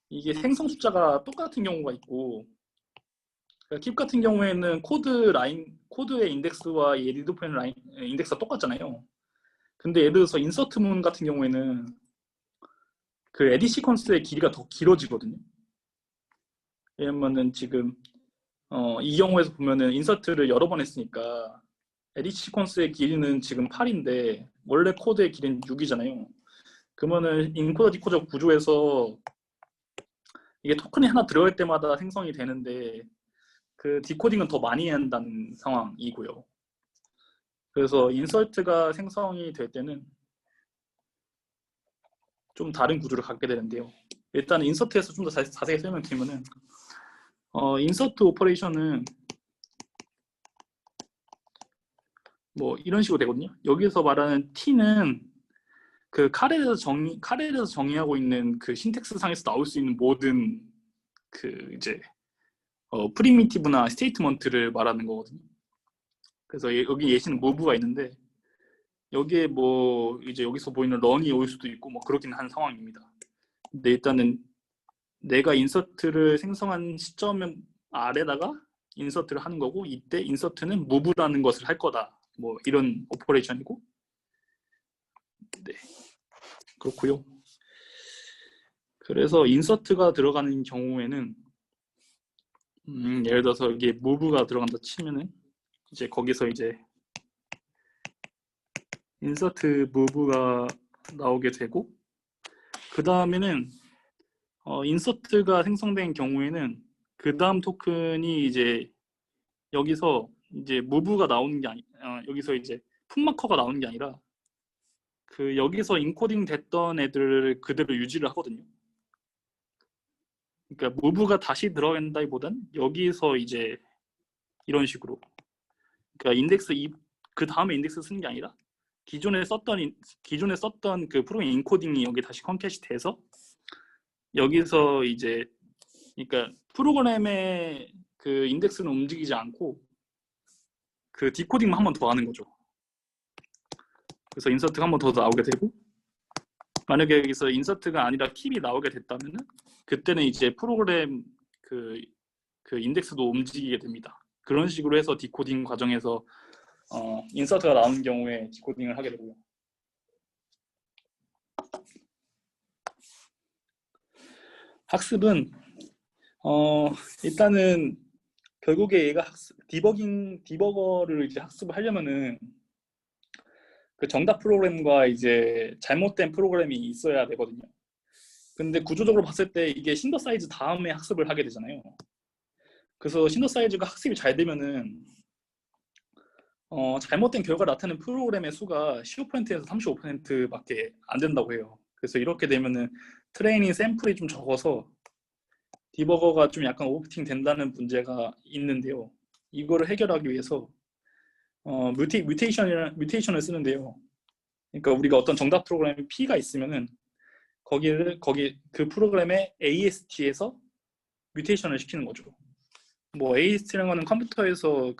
이게 생성 숫자가 똑같은 경우가 있고, 그러니까 킵 같은 경우에는 코드의 인덱스와 이 에디트 오퍼레이션 라인 인덱스가 똑같잖아요. 근데 예를 들어서 인서트 문 같은 경우에는 그 에디 시퀀스의 길이가 더 길어지거든요. 왜냐면은 지금 이 경우에서 보면은 인서트를 여러 번 했으니까 에디 시퀀스의 길이는 지금 8인데 원래 코드의 길이는 6이잖아요. 그러면은 인코더 디코더 구조에서 이게 토큰이 하나 들어갈 때마다 생성이 되는데 그 디코딩은 더 많이 해야 한다는 상황이고요. 그래서 인서트가 생성이 될 때는 좀 다른 구조를 갖게 되는데요. 일단 인서트에서 좀 더 자세히 설명드리면은 인서트 오퍼레이션은 뭐 이런 식으로 되거든요. 여기서 말하는 t는 그 카렐에서 정의하고 있는 그 신텍스 상에서 나올 수 있는 모든 그 이제 프리미티브나 스테이트먼트를 말하는 거거든요. 그래서 여기 예시는 무브가 있는데 여기에 뭐 이제 여기서 보이는 런이 올 수도 있고 뭐 그렇긴 한 상황입니다. 근데 일단은 내가 인서트를 생성한 시점 아래다가 인서트를 하는 거고 이때 인서트는 무브라는 것을 할 거다. 뭐 이런 오퍼레이션이고 네 그렇고요. 그래서 인서트가 들어가는 경우에는 예를 들어서 이게 무브가 들어간다 치면은 이제 거기서 이제 인서트 무브가 나오게 되고 그 다음에는 인서트가 생성된 경우에는 그 다음 토큰이 이제 여기서 이제 무브가 나오는 게 여기서 이제 풋마커가 나오는 게 아니라 그 여기서 인코딩 됐던 애들을 그대로 유지를 하거든요. 그러니까 무브가 다시 들어간다기보단 여기서 이제 이런 식으로 그러니까 인덱스 그 다음에 인덱스 쓰는 게 아니라 기존에 썼던 그 프로그램 인코딩이 여기 다시 컨캣이 돼서 여기서 이제 그러니까 프로그램의 그 인덱스는 움직이지 않고 그 디코딩만 한 번 더 하는 거죠. 그래서 인서트가 한 번 더 나오게 되고 만약에 여기서 인서트가 아니라 킵이 나오게 됐다면은 그때는 이제 프로그램 그 인덱스도 움직이게 됩니다. 그런 식으로 해서 디코딩 과정에서 인서트가 나오는 경우에 디코딩을 하게 되고요. 학습은 일단은 결국에 얘가 디버거를 이제 학습을 하려면은 그 정답 프로그램과 이제 잘못된 프로그램이 있어야 되거든요. 근데 구조적으로 봤을 때 이게 신더사이즈 다음에 학습을 하게 되잖아요. 그래서 신더사이즈가 학습이 잘 되면은 잘못된 결과를 나타내는 프로그램의 수가 15%에서 35%밖에 안 된다고 해요. 그래서 이렇게 되면은 트레이닝 샘플이 좀 적어서 디버거가 좀 약간 오버피팅 된다는 문제가 있는데요. 이거를 해결하기 위해서 뮤테이션을 쓰는데요. 그러니까 우리가 어떤 정답 프로그램에 P가 있으면은 거기 그 프로그램의 AST에서 뮤테이션을 시키는 거죠. 뭐 AST라는 거는 컴퓨터에서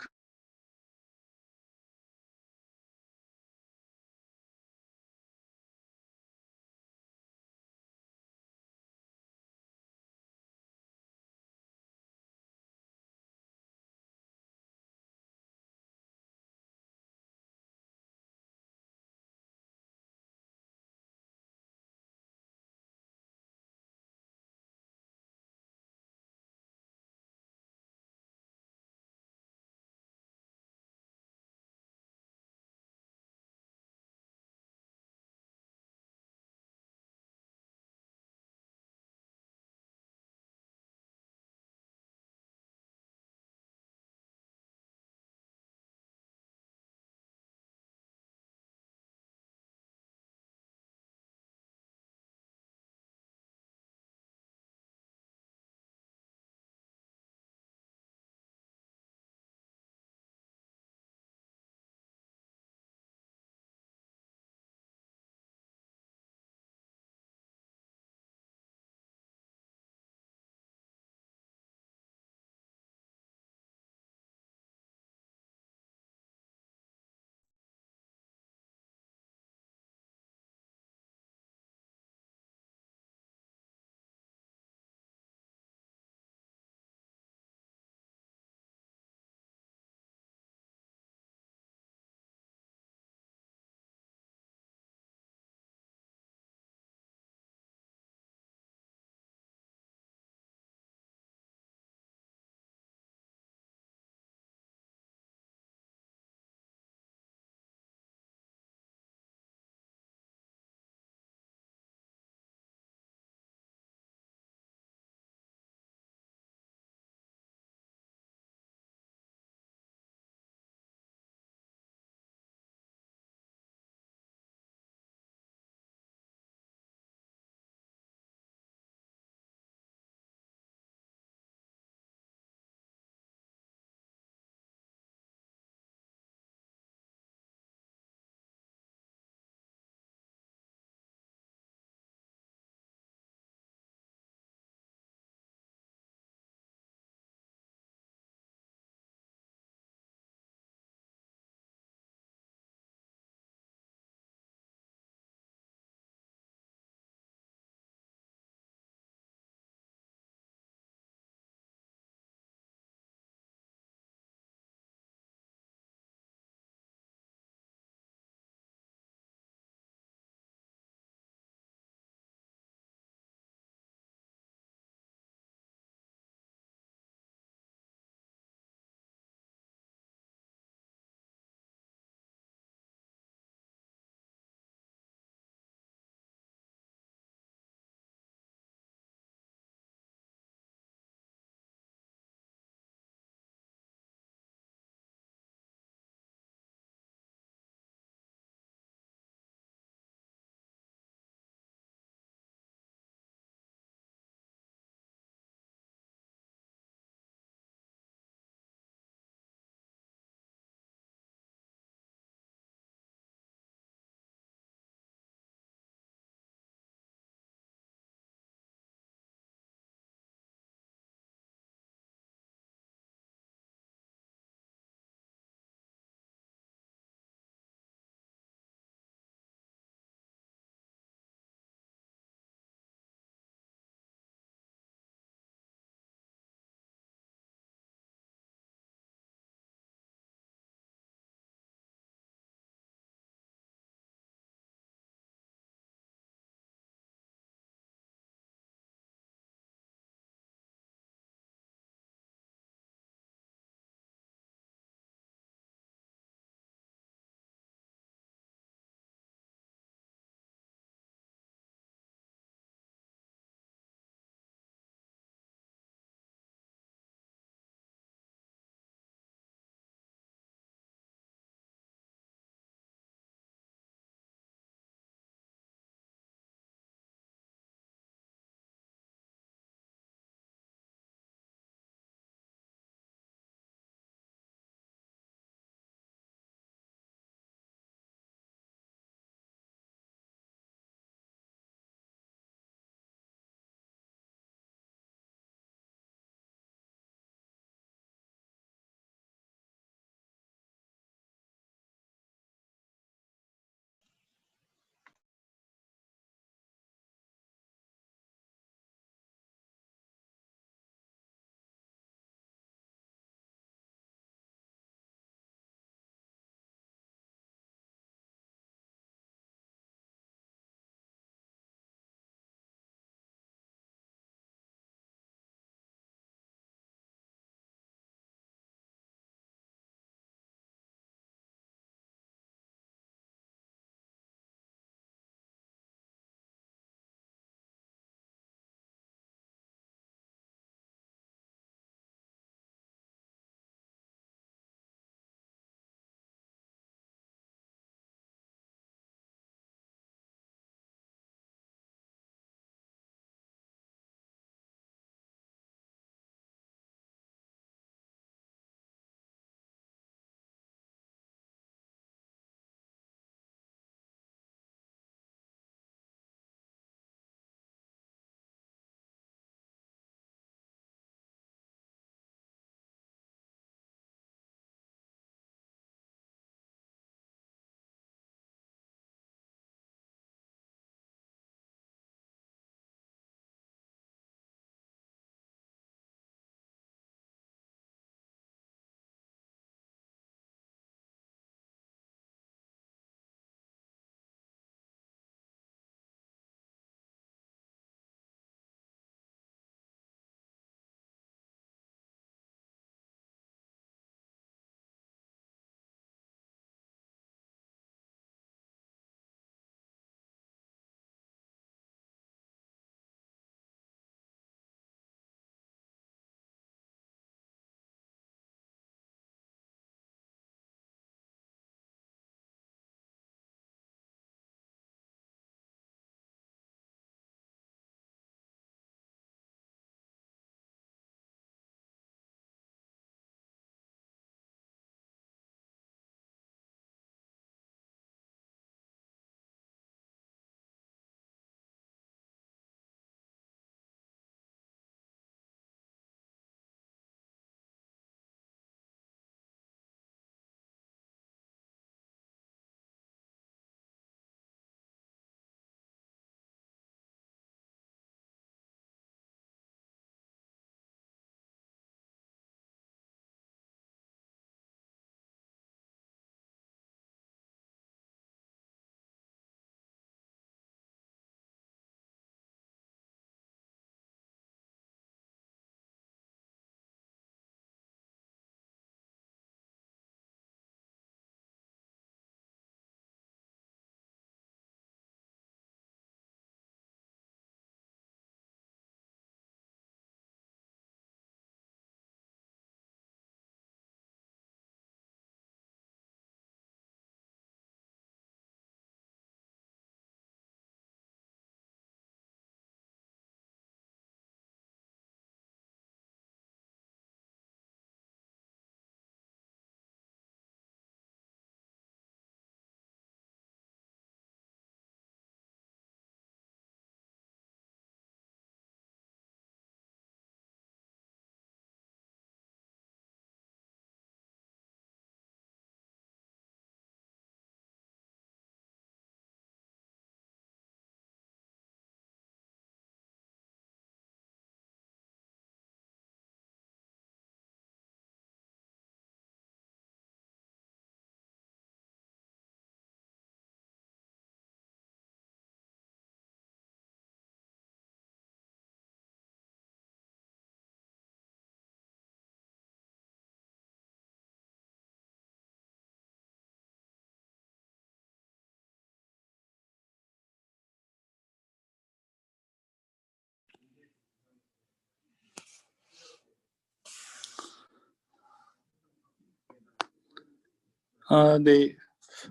아, 네.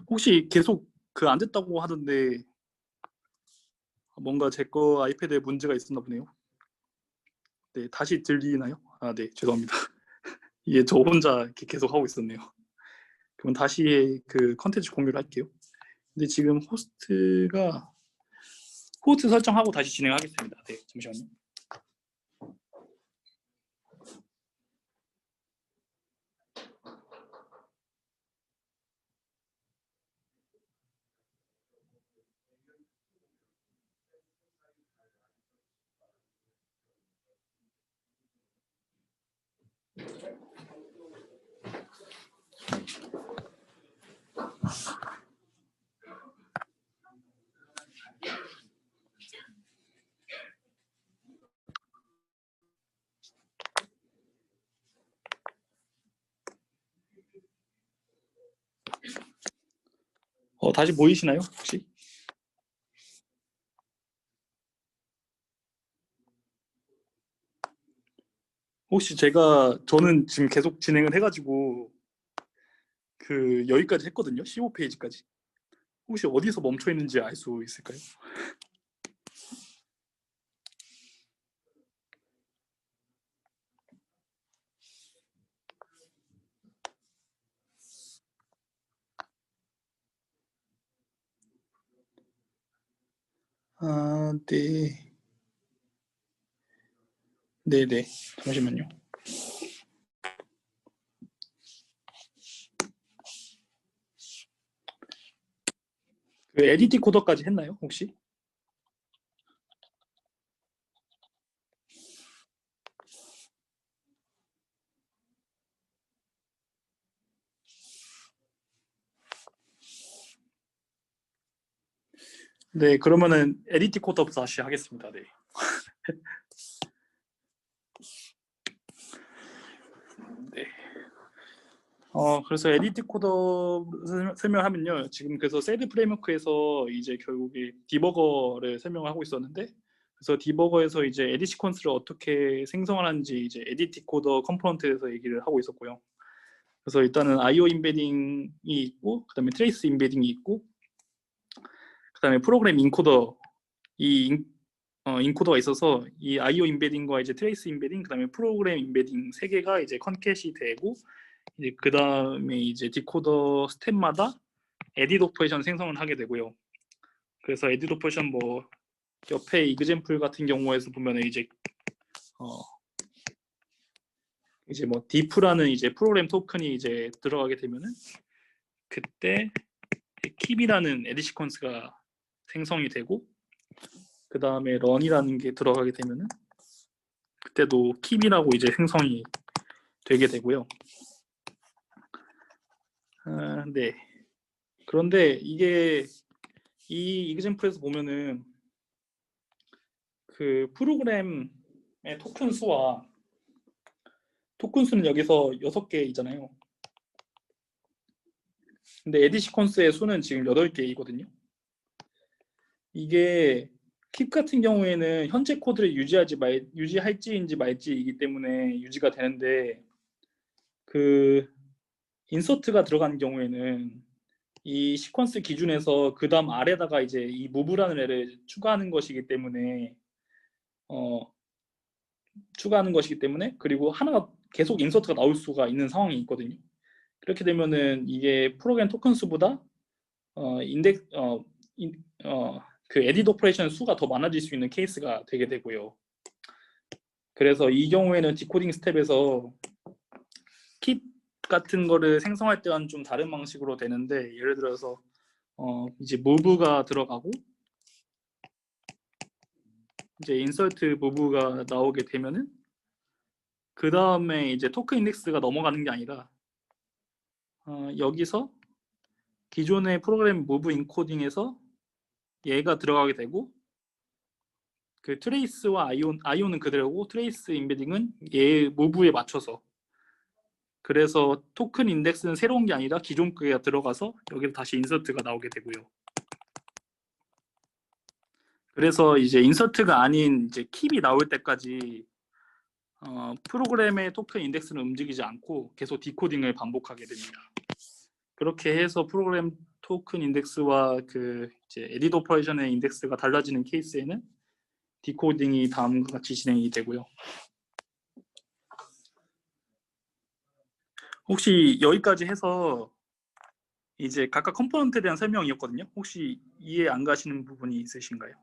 혹시 계속 그 안 됐다고 하던데 뭔가 제 거 아이패드에 문제가 있었나 보네요. 네, 다시 들리나요? 아, 네, 죄송합니다. 이게 저 혼자 이렇게 계속 하고 있었네요. 그럼 다시 그 컨텐츠 공유를 할게요. 근데 지금 호스트 설정하고 다시 진행하겠습니다. 네, 잠시만요. 다시 보이시나요? 혹시? 혹시 저는 지금 계속 진행을 해가지고 그 여기까지 했거든요. 15페이지까지. 혹시 어디서 멈춰 있는지 알 수 있을까요? 아, 네. 네네. 잠시만요. 그 에디티 코더까지 했나요? 혹시? 네, 그러면은 에디티 코더부터 다시 하겠습니다. 네. 네. 그래서 에디티 코더 설명하면요. 지금 그래서 세드 프레임워크에서 이제 결국에 디버거를 설명하고 있었는데, 그래서 디버거에서 이제 에디 시퀀스를 어떻게 생성하는지 이제 에디티 코더 컴포넌트에서 얘기를 하고 있었고요. 그래서 일단은 IO 인베딩이 있고, 그다음에 트레이스 인베딩이 있고, 그다음에 프로그램 인코더 인코더가 있어서 이 IO 인베딩과 이제 트레이스 인베딩, 그다음에 프로그램 인베딩 세 개가 이제 컨캣이 되고, 이제 그다음에 이제 디코더 스텝마다 에딧 오퍼레이션 생성을 하게 되고요. 그래서 에딧 오퍼레이션 뭐 옆에 이그젬플 같은 경우에서 보면은 이제 뭐 diff라는 이제 프로그램 토큰이 이제 들어가게 되면은 그때 keep이라는 에딧 시퀀스가 생성이 되고, 그 다음에 run이라는 게 들어가게 되면은 그때도 keep이라고 이제 생성이 되게 되고요. 네. 그런데 이게 이 이그젬플에서 보면은 그 프로그램의 토큰 수와 토큰 수는 여기서 6개 있잖아요. 근데 에디 시퀀스의 수는 지금 8개이거든요. 이게 킵 같은 경우에는 현재 코드를 유지할지인지 말지이기 때문에 유지가 되는데, 그 인서트가 들어간 경우에는 이 시퀀스 기준에서 그 다음 아래다가 이제 이 무브라는 애를 추가하는 것이기 때문에 그리고 하나가 계속 인서트가 나올 수가 있는 상황이 있거든요. 그렇게 되면은 이게 프로그램 토큰 수보다 그 에딧 오퍼레이션 수가 더 많아질 수 있는 케이스가 되게 되고요. 그래서 이 경우에는 디코딩 스텝에서 킵 같은 거를 생성할 때와는 좀 다른 방식으로 되는데, 예를 들어서 이제 move가 들어가고 이제 insert move가 나오게 되면은 그 다음에 이제 토큰 인덱스가 넘어가는 게 아니라 여기서 기존의 프로그램 move 인코딩에서 얘가 들어가게 되고, 그 트레이스와 아이오는 그대로고 트레이스 인베딩은 얘 모브에 맞춰서, 그래서 토큰 인덱스는 새로운 게 아니라 기존 거가 들어가서 여기로 다시 인서트가 나오게 되고요. 그래서 이제 인서트가 아닌 이제 킵이 나올 때까지 프로그램의 토큰 인덱스는 움직이지 않고 계속 디코딩을 반복하게 됩니다. 그렇게 해서 프로그램 토큰 인덱스와 그 이제 에디트 오퍼레이션의 인덱스가 달라지는 케이스에는 디코딩이 다음과 같이 진행이 되고요. 혹시 여기까지 해서 이제 각각 컴포넌트에 대한 설명이었거든요. 혹시 이해 안 가시는 부분이 있으신가요?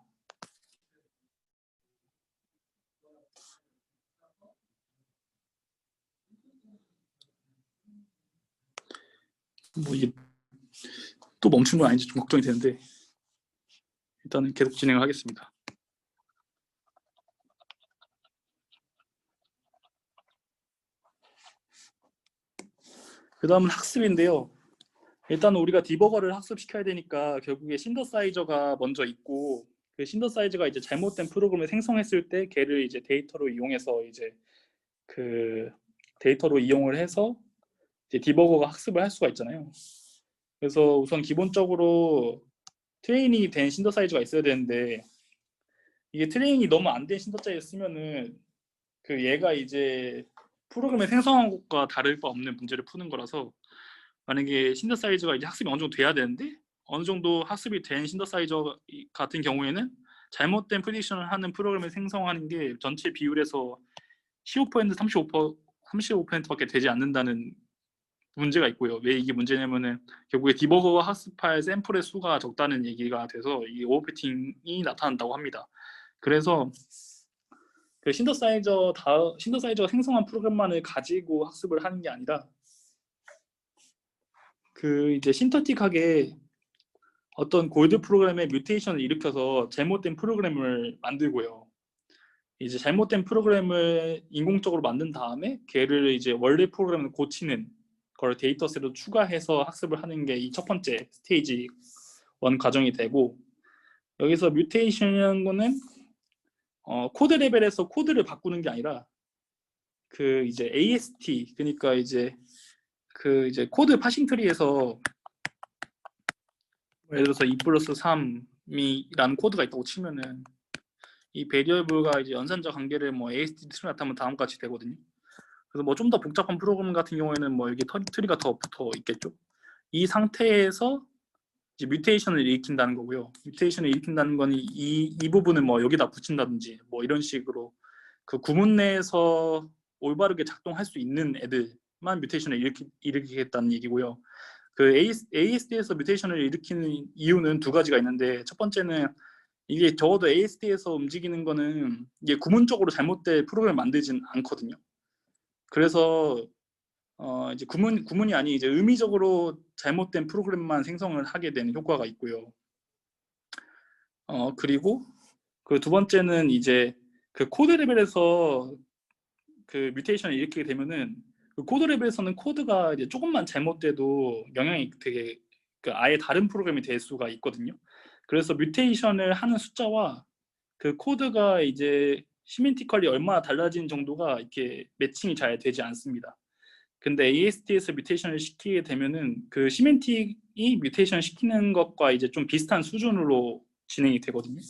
뭐 이게 또 멈춘 건 아닌지 좀 걱정이 되는데 일단은 계속 진행을 하겠습니다. 그 다음은 학습인데요. 일단 우리가 디버거를 학습시켜야 되니까 결국에 신더사이저가 먼저 있고 그 신더사이저가 이제 잘못된 프로그램을 생성했을 때 걔를 이제 데이터로 이용해서 이제 그 데이터로 이용을 해서 이제 디버거가 학습을 할 수가 있잖아요. 그래서 우선 기본적으로 트레이닝이 된 신더사이저가 있어야 되는데 이게 트레이닝이 너무 안 된 신더사이저 쓰면은 그 얘가 이제 프로그램을 생성한 것과 다를 바 없는 문제를 푸는 거라서 만약에 신더사이저가 이제 학습이 어느 정도 돼야 되는데 어느 정도 학습이 된 신더사이저 같은 경우에는 잘못된 프리딕션을 하는 프로그램을 생성하는 게 전체 비율에서 15% 35%밖에 되지 않는다는 문제가 있고요. 왜 이게 문제냐면은 결국에 디버거가 학습할 샘플의 수가 적다는 얘기가 돼서 이 오버피팅이 나타난다고 합니다. 그래서 그 신더사이저가 생성한 프로그램만을 가지고 학습을 하는 게 아니라 그 이제 신터틱하게 어떤 골드 프로그램의 뮤테이션을 일으켜서 잘못된 프로그램을 만들고요. 이제 잘못된 프로그램을 인공적으로 만든 다음에 걔를 이제 원래 프로그램을 고치는 걸 데이터셋으로 추가해서 학습을 하는 게 이 첫 번째 스테이지 1 과정이 되고 여기서 뮤테이션이라는 거는 코드 레벨에서 코드를 바꾸는 게 아니라 그 이제 AST 그러니까 이제 그 이제 코드 파싱 트리에서 예를 들어서 2+3이라는 코드가 있다고 치면은 이 베리어블과 이제 연산자 관계를 뭐 AST 트리 나타나면 다음과 같이 되거든요. 그래서 뭐 좀 더 복잡한 프로그램 같은 경우에는 뭐 이게 트리가 더 붙어 있겠죠. 이 상태에서 이제 뮤테이션을 일으킨다는 거고요. 뮤테이션을 일으킨다는 건 이 부분을 뭐 여기다 붙인다든지 뭐 이런 식으로 그 구문 내에서 올바르게 작동할 수 있는 애들만 뮤테이션을 일으키겠다는 얘기고요. 그 ASD에서 뮤테이션을 일으키는 이유는 두 가지가 있는데 첫 번째는 이게 적어도 ASD에서 움직이는 거는 이게 구문적으로 잘못된 프로그램을 만들진 않거든요. 그래서 이제 구문이 아닌 이제 의미적으로 잘못된 프로그램만 생성을 하게 되는 효과가 있고요. 그리고 그 두 번째는 이제 그 코드 레벨에서 그 뮤테이션을 일으키게 되면은 그 코드 레벨에서는 코드가 이제 조금만 잘못돼도 영향이 되게 그 아예 다른 프로그램이 될 수가 있거든요. 그래서 뮤테이션을 하는 숫자와 그 코드가 이제 시멘티컬리 얼마나 달라진 정도가 이렇게 매칭이 잘 되지 않습니다. 근데 AST에서 뮤테이션을 시키게 되면은 그 시멘틱이 뮤테이션 시키는 것과 이제 좀 비슷한 수준으로 진행이 되거든요.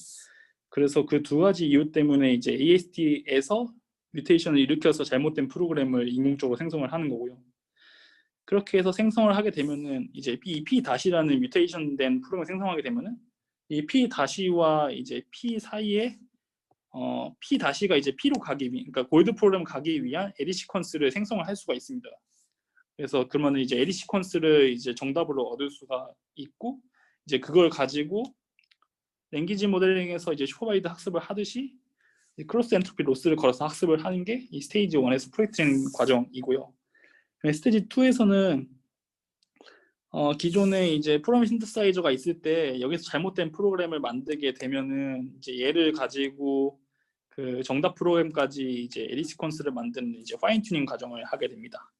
그래서 그 두 가지 이유 때문에 이제 AST에서 뮤테이션을 일으켜서 잘못된 프로그램을 인공적으로 생성을 하는 거고요. 그렇게 해서 생성을 하게 되면은 이제 이 P-라는 뮤테이션된 프로그램을 생성하게 되면은 이 P-와 이제 P 사이에 P-가 이제 P로 가기 위한 그러니까 골드 프로그램 가기 위한 에디 시퀀스를 생성을 할 수가 있습니다. 그래서 그러면 이제 에디 시퀀스를 이제 정답으로 얻을 수가 있고 이제 그걸 가지고 랭귀지 모델링에서 이제 슈퍼바이드 학습을 하듯이 크로스 엔트로피 로스를 걸어서 학습을 하는 게 이 스테이지 1에서 프로젝트링 과정이고요. 스테이지 2에서는 기존에 이제 프로그램 신터사이저가 있을 때 여기서 잘못된 프로그램을 만들게 되면은 이제 얘를 가지고 그 정답 프로그램까지 이제 에디 시퀀스를 만드는 이제 파인 튜닝 과정을 하게 됩니다.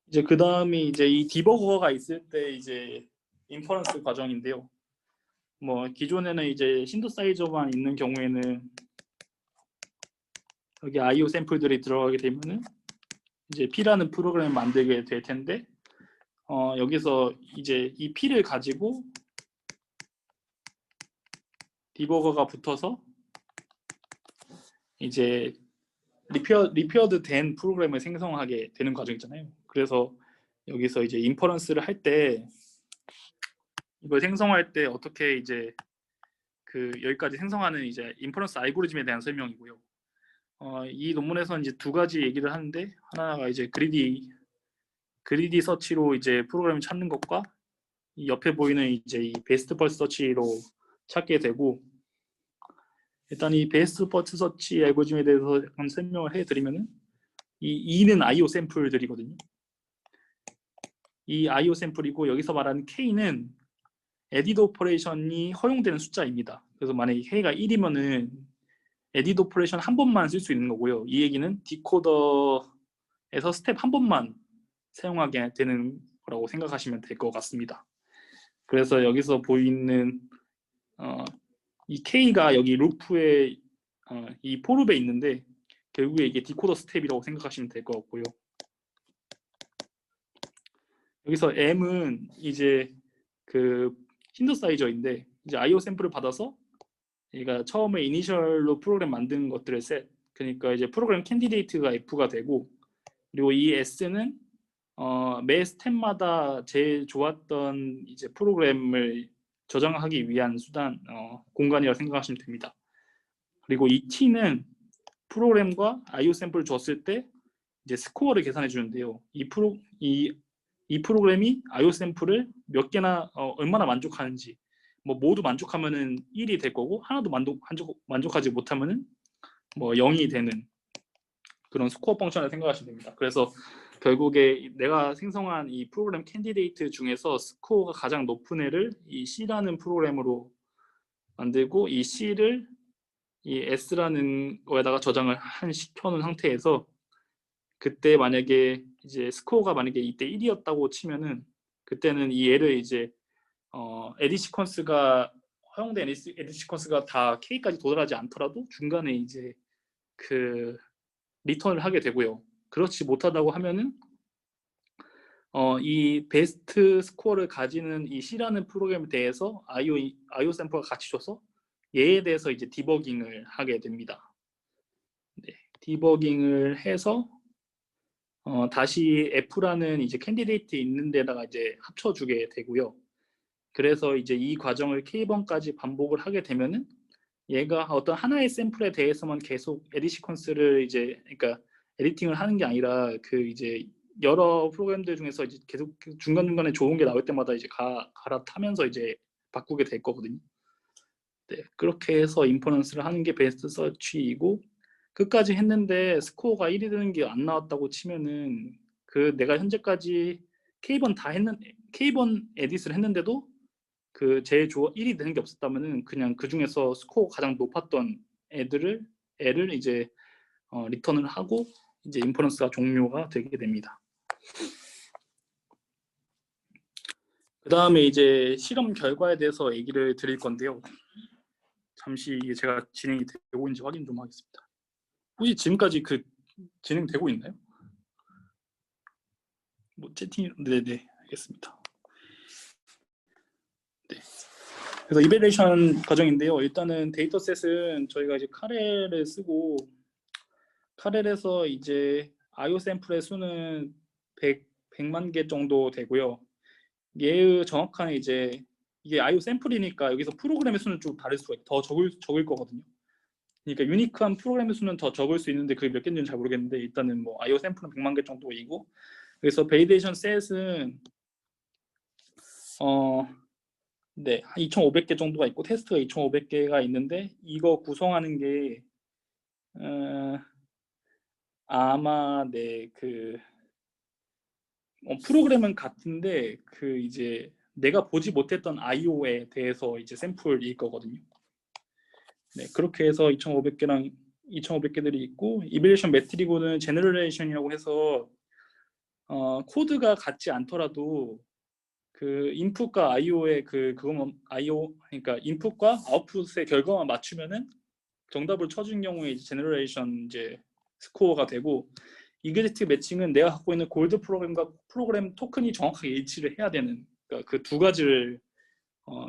이제 그 다음이 이제 이 디버거가 있을 때 이제 인퍼런스 과정인데요. 뭐 기존에는 이제 신더사이저만 있는 경우에는 여기 I/O 샘플들이 들어가게 되면은 이제 P라는 프로그램을 만들게 될 텐데 여기서 이제 이 P를 가지고 디버거가 붙어서 이제 리피어드 된 프로그램을 생성하게 되는 과정이잖아요. 그래서 여기서 이제 인퍼런스를 할 때 이걸 생성할 때 어떻게 이제 그 여기까지 생성하는 이제 인퍼런스 알고리즘에 대한 설명이고요. 이 논문에서는 이제 두 가지 얘기를 하는데 하나가 이제 그리디 서치로 이제 프로그램을 찾는 것과 이 옆에 보이는 이제 이 베스트 퍼스트 서치로 찾게 되고 일단 이 베스트 퍼스트 서치 알고리즘에 대해서 약간 설명을 해드리면은 이 E는 IO 샘플들이거든요. 이 IO 샘플이고 여기서 말하는 K는 에디트 오퍼레이션이 허용되는 숫자입니다. 그래서 만약에 K가 1이면은 에디트 오퍼레이션 한 번만 쓸 수 있는 거고요. 이 얘기는 디코더에서 스텝 한 번만 사용하게 되는 거라고 생각하시면 될 것 같습니다. 그래서 여기서 보이는 이 K가 여기 루프에 이 포룹에 있는데 결국에 이게 디코더 스텝이라고 생각하시면 될 것 같고요. 여기서 M은 이제 그 신더사이저인데 이제 IO 샘플을 받아서 얘가 처음에 이니셜로 프로그램 만든 것들을 셋 그러니까 이제 프로그램 캔디데이트가 F가 되고 그리고 이 S는 매 스텝마다 제일 좋았던 이제 프로그램을 저장하기 위한 수단 공간이라고 생각하시면 됩니다. 그리고 이 T는 프로그램과 IO 샘플을 줬을 때 이제 스코어를 계산해 주는데요. 이 프로그램이 IO 샘플을 몇 개나 얼마나 만족하는지 뭐 모두 만족하면은 1이 될 거고 하나도 만족하지 못하면은 뭐 0이 되는 그런 스코어 펑션을 생각하시면 됩니다. 그래서 결국에 내가 생성한 이 프로그램 캔디데이트 중에서 스코어가 가장 높은 애를 이 C라는 프로그램으로 만들고 이 C를 이 S라는 거에다가 저장을 시켜놓은 상태에서 그때 만약에 이제 스코어가 만약에 이때 1이었다고 치면은 그때는 이 얘를 이제 에디 시퀀스가 허용된 에디 시퀀스가 다 K까지 도달하지 않더라도 중간에 이제 그 리턴을 하게 되고요. 그렇지 못하다고 하면은 이 베스트 스코어를 가지는 이 C라는 프로그램에 대해서 IO 샘플과 같이 줘서 얘에 대해서 이제 디버깅을 하게 됩니다. 네, 디버깅을 해서 다시 F라는 이제 캔디데이트 있는 데다가 이제 합쳐주게 되고요. 그래서 이제 이 과정을 K번까지 반복을 하게 되면은 얘가 어떤 하나의 샘플에 대해서만 계속 에디 시퀀스를 이제 그러니까 에디팅을 하는 게 아니라 그 이제 여러 프로그램들 중에서 이제 계속 중간중간에 좋은 게 나올 때마다 이제 갈아타면서 이제 바꾸게 될 거거든요. 네, 그렇게 해서 인퍼런스를 하는 게 베스트 서치이고 끝까지 했는데 스코어가 1이 되는 게 안 나왔다고 치면은 그 내가 현재까지 K번 에디스를 했는데도 그 제일 1이 되는 게 없었다면은 그냥 그 중에서 스코어 가장 높았던 애를 이제 리턴을 하고 이제 인퍼런스가 종료가 되게 됩니다. 그 다음에 이제 실험 결과에 대해서 얘기를 드릴 건데요. 잠시 이게 제가 진행이 되고 있는지 확인 좀 하겠습니다. 혹시 지금까지 그 진행되고 있나요? 뭐 채팅 네네 알겠습니다. 네. 그래서 이밸리에이션 과정인데요. 일단은 데이터셋은 저희가 이제 카렐을 쓰고 카렐에서 이제 IO 샘플의 수는 100만 개 정도 되고요. 얘의 정확한 이제 이게 IO 샘플이니까 여기서 프로그램의 수는 좀 다를 수가 더 적을 거거든요. 그러니까 유니크한 프로그램의 수는 더 적을 수 있는데 그게 몇 개인지는 잘 모르겠는데 일단은 뭐 IO 샘플은 100만 개 정도이고 그래서 베리데이션 셋은 네, 한 2,500개 정도가 있고 테스트가 2,500개가 있는데 이거 구성하는 게 아마 네, 그 프로그램은 같은데 그 이제 내가 보지 못했던 IO에 대해서 이제 샘플일 거거든요. 네, 그렇게 해서 2,500개랑 2,500개들이 있고 이밸리에이션 매트리고는 제너레이션이라고 해서 코드가 같지 않더라도 그 인풋과 IO의 그거만 IO 그러니까 인풋과 아웃풋의 결과만 맞추면은 정답을 쳐준 경우에 이제 제너레이션 이제 스코어가 되고 이그젝트 매칭은 내가 갖고 있는 골드 프로그램과 프로그램 토큰이 정확하게 일치를 해야 되는 그러니까 그 두 가지를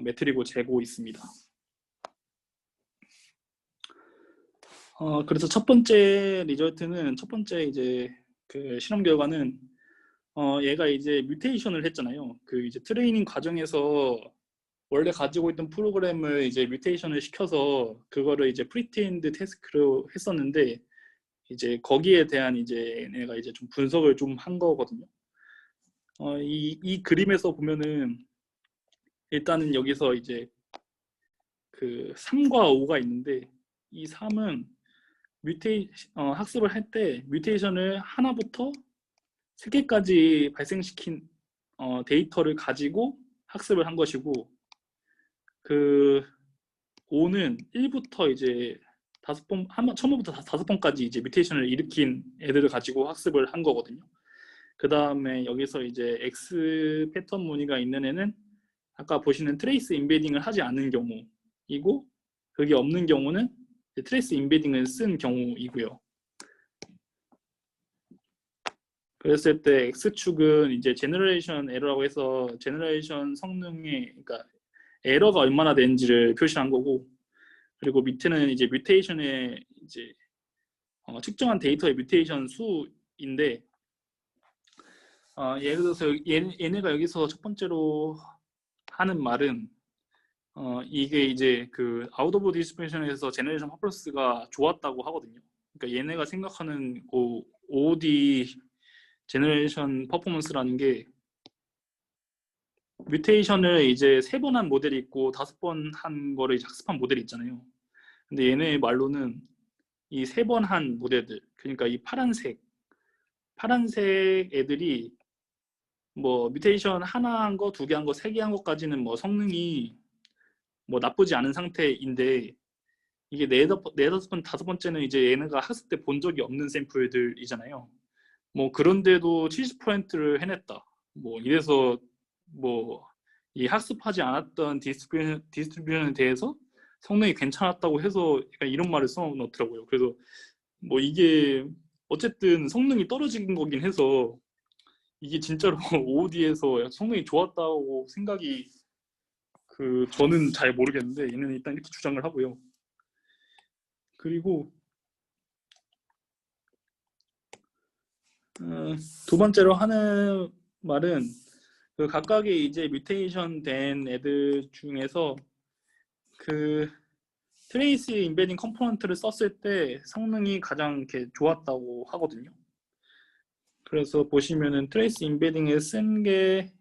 매트리고 재고 있습니다. 그래서 첫 번째 리절트는 첫 번째 이제 그 실험 결과는 얘가 이제 뮤테이션을 했잖아요. 그 이제 트레이닝 과정에서 원래 가지고 있던 프로그램을 이제 뮤테이션을 시켜서 그거를 이제 프리테인드 태스크로 했었는데 이제 거기에 대한 이제 얘가 이제 좀 분석을 좀 한 거거든요. 이 그림에서 보면은 일단은 여기서 이제 그 3과 5가 있는데 이 3은 학습을 할 때 뮤테이션을 하나부터 3개까지 발생시킨 데이터를 가지고 학습을 한 것이고 그 5는 1부터 이제 5번, 처음부터 5번까지 이제 뮤테이션을 일으킨 애들을 가지고 학습을 한 거거든요. 그 다음에 여기서 이제 X 패턴 무늬가 있는 애는 아까 보시는 트레이스 인베딩을 하지 않은 경우이고 그게 없는 경우는 트레이스 인베딩을 쓴 경우이고요. 그랬을 때 X축은 이제 제너레이션 에러라고 해서 제너레이션 성능의 그러니까 에러가 얼마나 되는지를 표시한 거고 그리고 밑에는 이제 뮤테이션의 이제 측정한 데이터의 뮤테이션 수인데 예를 들어서 얘네가 여기서 첫 번째로 하는 말은 이게 이제 그 아웃 오브 디스트리뷰션에서 제너레이션 퍼포먼스가 좋았다고 하거든요. 그러니까 얘네가 생각하는 OOD 제너레이션 퍼포먼스라는 게 뮤테이션을 이제 3번 한 모델이 있고 5번 한 거를 이제 학습한 모델이 있잖아요. 근데 얘네 말로는 이 3번 한 모델들, 그러니까 이 파란색 애들이 뭐 뮤테이션 하나 한 거, 2개 한 거, 3개 한 거까지는 뭐 성능이 뭐 나쁘지 않은 상태인데 이게 4-5번, 5번째는 이제 얘네가 학습 때 본 적이 없는 샘플들이잖아요. 뭐 그런데도 70%를 해냈다. 뭐 이래서 뭐 이 학습하지 않았던 디스트리뷰션에 대해서 성능이 괜찮았다고 해서 약간 이런 말을 써놓더라고요. 그래서 뭐 이게 어쨌든 성능이 떨어진 거긴 해서 이게 진짜로 OOD에서 성능이 좋았다고 생각이 저는 잘 모르겠는데 얘는 일단 이렇게 주장을 하고요. 그리고 두 번째로 하는 말은 그 각각의 이제 뮤테이션 된 애들 중에서 그 트레이스 인베딩 컴포넌트를 썼을 때 성능이 가장 이렇게 좋았다고 하거든요. 그래서 보시면은 트레이스 인베딩을 쓴 게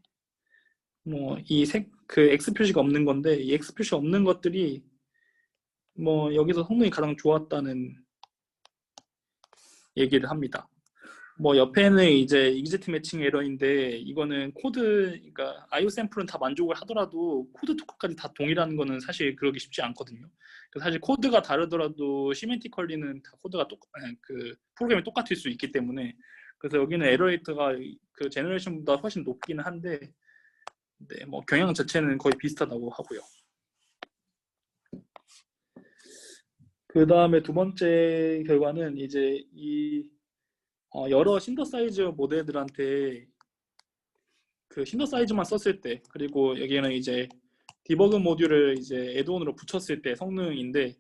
뭐 그 X 표시가 없는 건데 이 X 표시 없는 것들이 뭐 여기서 성능이 가장 좋았다는 얘기를 합니다. 뭐 옆에는 이제 익젝트 매칭 에러인데 이거는 코드, 그러니까 IO 샘플은 다 만족을 하더라도 코드 토크까지 다 동일한 거는 사실 그러기 쉽지 않거든요. 사실 코드가 다르더라도 시멘티컬리는 다 코드가 그 프로그램이 똑같을 수 있기 때문에 그래서 여기는 에러 레이트가 그 제너레이션보다 훨씬 높기는 한데 네, 뭐 경향 자체는 거의 비슷하다고 하고요. 그 다음에 두 번째 결과는 이제 이 여러 신더사이즈 모델들한테 그 신더사이즈만 썼을 때 그리고 여기에는 이제 디버그 모듈을 이제 애드온으로 붙였을 때 성능인데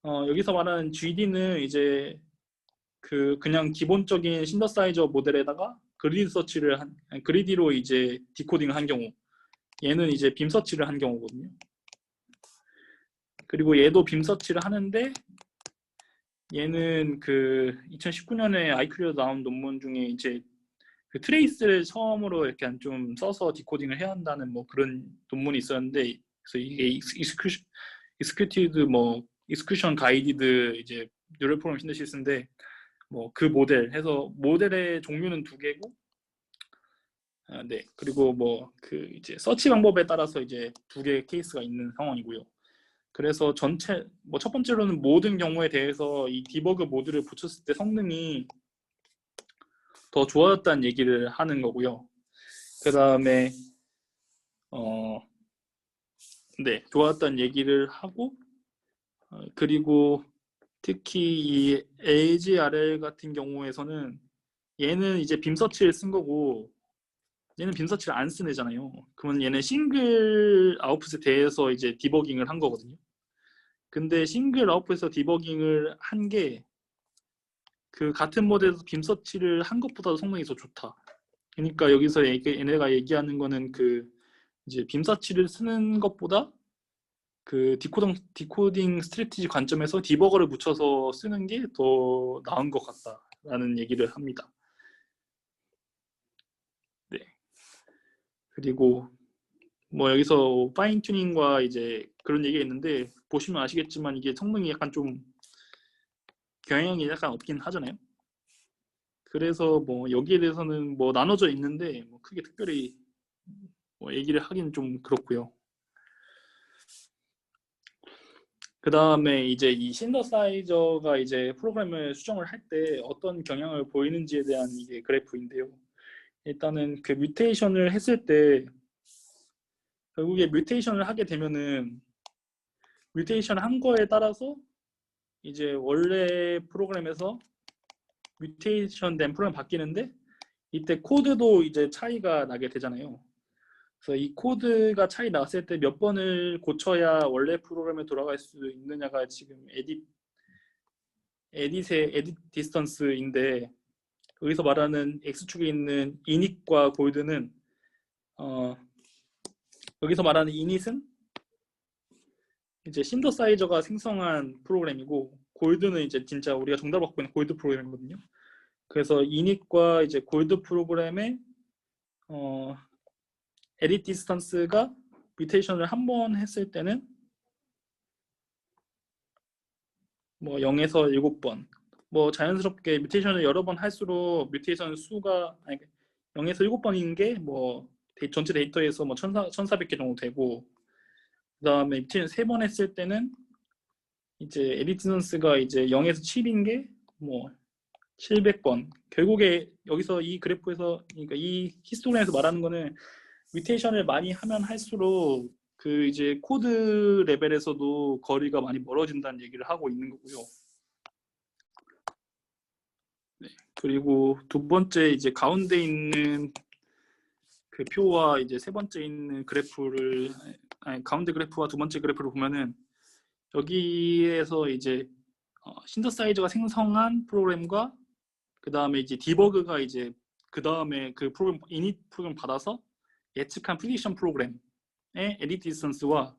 여기서 말하는 GD는 이제 그냥 기본적인 신더사이저 모델에다가 그리디 서치를 그리디로 이제 디코딩을 한 경우 얘는 이제 빔 서치를 한 경우거든요. 그리고 얘도 빔 서치를 하는데 얘는 그 2019년에 아이큐리오 나온 논문 중에 이제 그 트레이스를 처음으로 이렇게 좀 써서 디코딩을 해야 한다는 뭐 그런 논문이 있었는데 그래서 이게 익스큐티드 뭐 익스큐션 가이디드 이제 뉴럴 프로그램 신데시스인데 뭐 그 모델 해서 모델의 종류는 2개고 네 그리고 뭐 그 이제 서치 방법에 따라서 이제 2개의 케이스가 있는 상황이고요. 그래서 전체 뭐 첫 번째로는 모든 경우에 대해서 이 디버그 모듈을 붙였을 때 성능이 더 좋아졌다는 얘기를 하는 거고요. 그 다음에 네 좋았다는 얘기를 하고 그리고 특히 이 AGRL 같은 경우에서는 얘는 이제 빔 서치를 쓴 거고 얘는 빔 서치를 안 쓴 애잖아요. 그러면 얘는 싱글 아웃풋에 대해서 이제 디버깅을 한 거거든요. 근데 싱글 아웃풋에서 디버깅을 한 게 그 같은 모델에서 빔 서치를 한 것보다도 성능이 더 좋다. 그러니까 여기서 얘네가 얘기하는 거는 그 이제 빔 서치를 쓰는 것보다 그 디코딩 스트래티지 관점에서 디버거를 붙여서 쓰는 게 더 나은 것 같다라는 얘기를 합니다. 네. 그리고 뭐 여기서 파인 튜닝과 이제 그런 얘기가 있는데 보시면 아시겠지만 이게 성능이 약간 좀 경향이 약간 없긴 하잖아요. 그래서 뭐 여기에 대해서는 뭐 나눠져 있는데 뭐 크게 특별히 뭐 얘기를 하기는 좀 그렇고요. 그 다음에 이제 이 신더사이저가 이제 프로그램을 수정을 할 때 어떤 경향을 보이는지에 대한 이게 그래프인데요. 일단은 그 뮤테이션을 했을 때 결국에 뮤테이션을 하게 되면은 뮤테이션 한 거에 따라서 이제 원래 프로그램에서 뮤테이션 된 프로그램 바뀌는데 이때 코드도 이제 차이가 나게 되잖아요. 그래서 이 코드가 차이 났을 때 몇 번을 고쳐야 원래 프로그램에 돌아갈 수 있느냐가 지금 에딧 디스턴스인데 여기서 말하는 X축에 있는 이닛과 골드는 여기서 말하는 이닛은 이제 신더사이저가 생성한 프로그램이고 골드는 이제 진짜 우리가 정답을 갖고 있는 골드 프로그램이거든요. 그래서 이닛과 이제 골드 프로그램의 에딧 디스턴스가 뮤테이션을 한 번 했을 때는 뭐 0에서 7번 뭐 자연스럽게 뮤테이션을 여러 번 할수록 뮤테이션 수가 0에서 7번인 게 뭐 전체 데이터에서 뭐 1400개 정도 되고 그 다음에 뮤테이션 3번 했을 때는 이제 에딧 디스턴스가 이제 0에서 7인 게 뭐 700번 결국에 여기서 이 그래프에서 그러니까 이 히스토그램에서 말하는 거는 뮤테이션을 많이 하면 할수록 그 이제 코드 레벨에서도 거리가 많이 멀어진다는 얘기를 하고 있는 거고요. 네. 그리고 두 번째 이제 가운데 있는 그 표와 이제 세 번째 있는 그래프를 가운데 그래프와 두 번째 그래프를 보면은 여기에서 이제 신더사이저가 생성한 프로그램과 그 다음에 이제 디버그가 이제 그 다음에 그 프로그램 이닛 프로그램 받아서 예측한 프리딕션 프로그램의 에딧 디스턴스와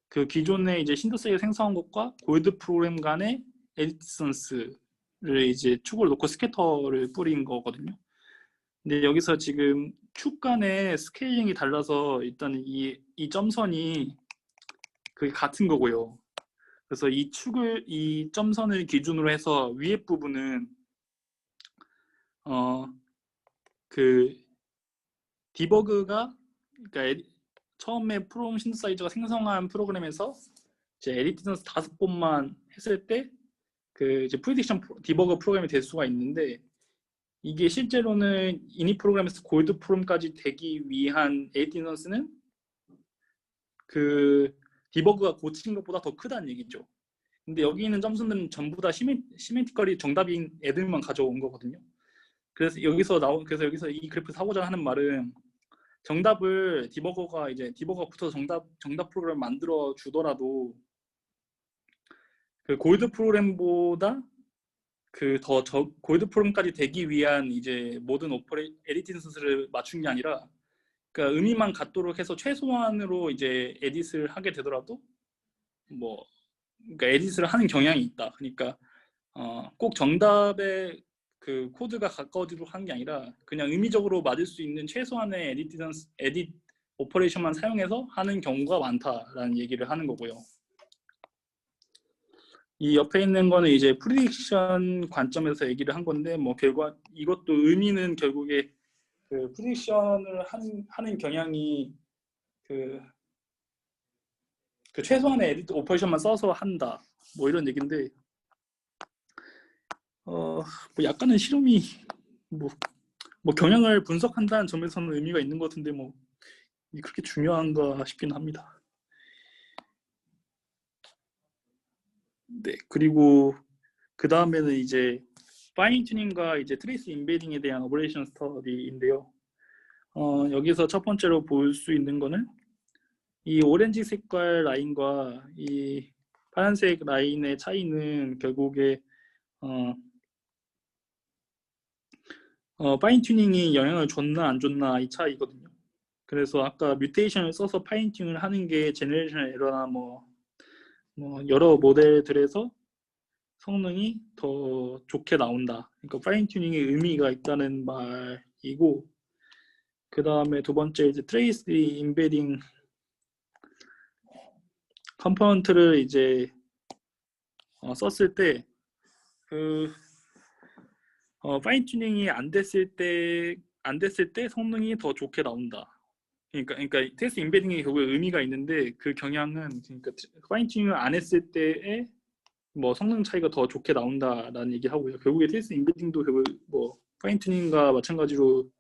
그 기존에 이제 신더사이저 생성한 것과 골드 프로그램 간의 에딧 디스턴스를 이제 축을 놓고 스캐터를 뿌린 거거든요. 근데 여기서 지금 축 간의 스케일링이 달라서 일단 이 점선이 그게 같은 거고요. 그래서 이 점선을 기준으로 해서 위에 부분은 그 디버그가 그러니까 처음에 프로그램 신더사이저가 생성한 프로그램에서 이제 에딧 디스턴스 5번만 했을 때 그 이제 프리딕션 디버거 프로그램이 될 수가 있는데 이게 실제로는 이닛 프로그램에서 골드 프로그램까지 되기 위한 에딧 디스턴스는 그 디버그가 고친 것보다 더 크다는 얘기죠. 근데 여기 있는 점수들은 전부 다 시멘티컬이 정답인 애들만 가져온 거거든요. 그래서 여기서 이 그래프 사고자 하는 말은 정답을 디버거가 붙어서 정답 프로그램 만들어 주더라도 그 골드 프로그램보다 골드 프로그램까지 되기 위한 이제 모든 에딧 디스턴스를 맞춘 게 아니라 그러니까 의미만 같도록 해서 최소한으로 이제 에딧을 하게 되더라도 뭐 그러니까 에딧을 하는 경향이 있다. 그러니까 꼭 정답에 그 코드가 가까워지도록 하는 게 아니라 그냥 의미적으로 맞을 수 있는 최소한의 에딧 오퍼레이션만 사용해서 하는 경우가 많다라는 얘기를 하는 거고요. 이 옆에 있는 거는 이제 프리딕션 관점에서 얘기를 한 건데 뭐 결과 이것도 의미는 결국에 그 프리딕션을 하는 경향이 그 최소한의 에디트 오퍼레이션만 써서 한다 뭐 이런 얘기인데 뭐 약간은 실험이 뭐 경향을 분석한다는 점에서는 의미가 있는 것 같은데 뭐 그렇게 중요한가 싶긴 합니다. 네, 그리고 그 다음에는 이제 파인 튜닝과 이제 트레이스 인베딩에 대한 오퍼레이션 스터디인데요. 여기서 첫 번째로 볼 수 있는 거는 이 오렌지 색깔 라인과 이 파란색 라인의 차이는 결국에 파인 튜닝이 영향을 줬나 안 줬나 이 차이거든요. 그래서 아까 뮤테이션을 써서 파인 튜닝을 하는 게 제너레이션 에러나 뭐 여러 모델들에서 성능이 더 좋게 나온다. 그러니까 파인 튜닝의 의미가 있다는 말이고, 그 다음에 두 번째 이제 트레이스 임베딩 컴포넌트를 이제 썼을 때 그 파인 튜닝이 안 됐을 때 성능이 더 좋게 나온다. 그러니까 테스트 임베딩이 결국에 의미가 있는데 그 경향은 그러니까 파인 튜닝을 안 했을 때의 뭐 성능 차이가 더 좋게 나온다라는 얘기 하고요. 결국에 테스트 임베딩도 결국 뭐 파인 튜닝과 마찬가지로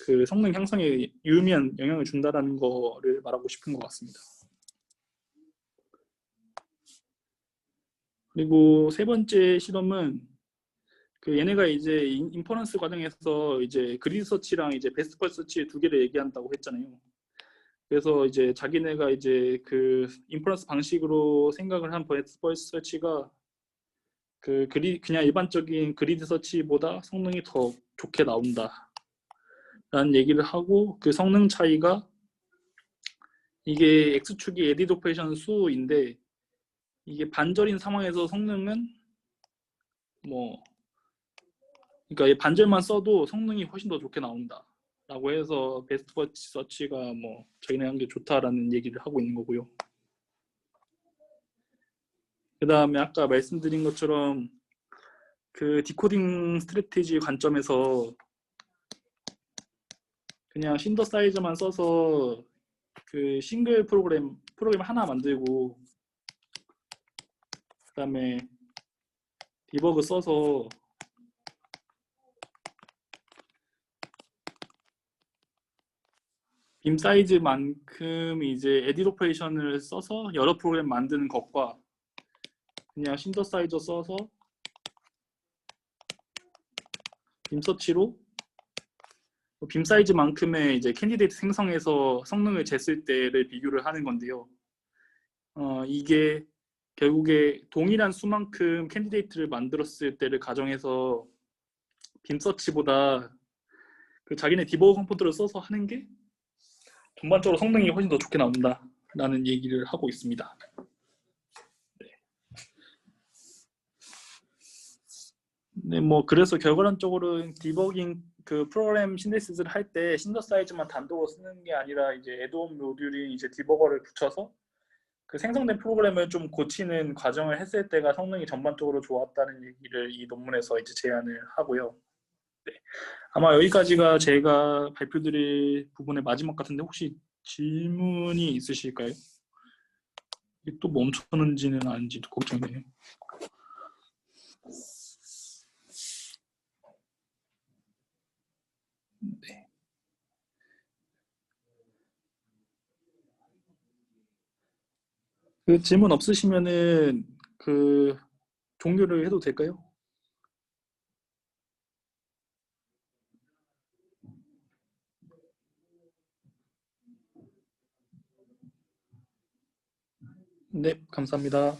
그 성능 향상에 유의미한 영향을 준다라는 거를 말하고 싶은 것 같습니다. 그리고 세 번째 실험은 그 얘네가 이제 인퍼런스 과정에서 이제 그리드 서치랑 이제 베스트 펄스 서치 두 개를 얘기한다고 했잖아요. 그래서 이제 자기네가 이제 그 인퍼런스 방식으로 생각을 한 베스트 펄스 서치가 그냥 일반적인 그리드 서치보다 성능이 더 좋게 나온다 라는 얘기를 하고, 그 성능 차이가 이게 X축이 에디트 오퍼레이션 수인데 이게 반절인 상황에서 성능은 뭐 그러니까 이 반절만 써도 성능이 훨씬 더 좋게 나온다 라고 해서 베스트 퍼치 서치가 뭐 자기네 한 게 좋다라는 얘기를 하고 있는 거고요. 그 다음에 아까 말씀드린 것처럼 그 디코딩 스트래티지 관점에서 그냥 신더사이저만 써서 그 싱글 프로그램 하나 만들고 그 다음에 디버그 써서 빔 사이즈만큼 이제 에디트 오퍼레이션을 써서 여러 프로그램 만드는 것과 그냥 신더사이저 써서 빔 서치로 빔 사이즈만큼의 이제 캔디데이트 생성해서 성능을 쟀을 때를 비교를 하는 건데요. 이게 결국에 동일한 수만큼 캔디데이트를 만들었을 때를 가정해서 빔 서치보다 그 자기네 디버그 컴포트를 써서 하는 게 전반적으로 성능이 훨씬 더 좋게 나온다라는 얘기를 하고 있습니다. 네, 뭐 그래서 결과론적으로 디버깅 그 프로그램 신데시스를 할 때 신더사이즈만 단독으로 쓰는 게 아니라 이제 애드온 모듈이 이제 디버거를 붙여서 그 생성된 프로그램을 좀 고치는 과정을 했을 때가 성능이 전반적으로 좋았다는 얘기를 이 논문에서 이제 제안을 하고요. 네. 아마 여기까지가 제가 발표드릴 부분의 마지막 같은데 혹시 질문이 있으실까요? 또 멈췄는지는 아닌지도 걱정돼요. 네. 그 질문 없으시면은 그 종료를 해도 될까요? 네, 감사합니다.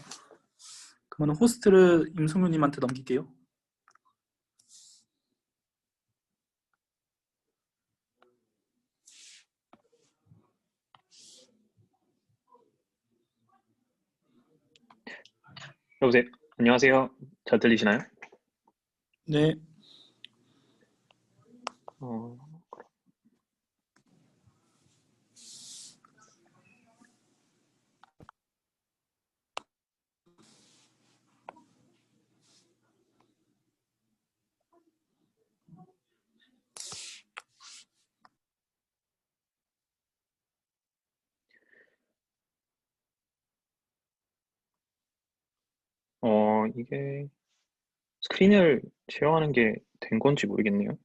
그러면 호스트를 임성윤님한테 넘길게요. 여보세요. 안녕하세요. 잘 들리시나요? 네, 어, 이게 스크린을 쉐어하는 게 된 건지 모르겠네요.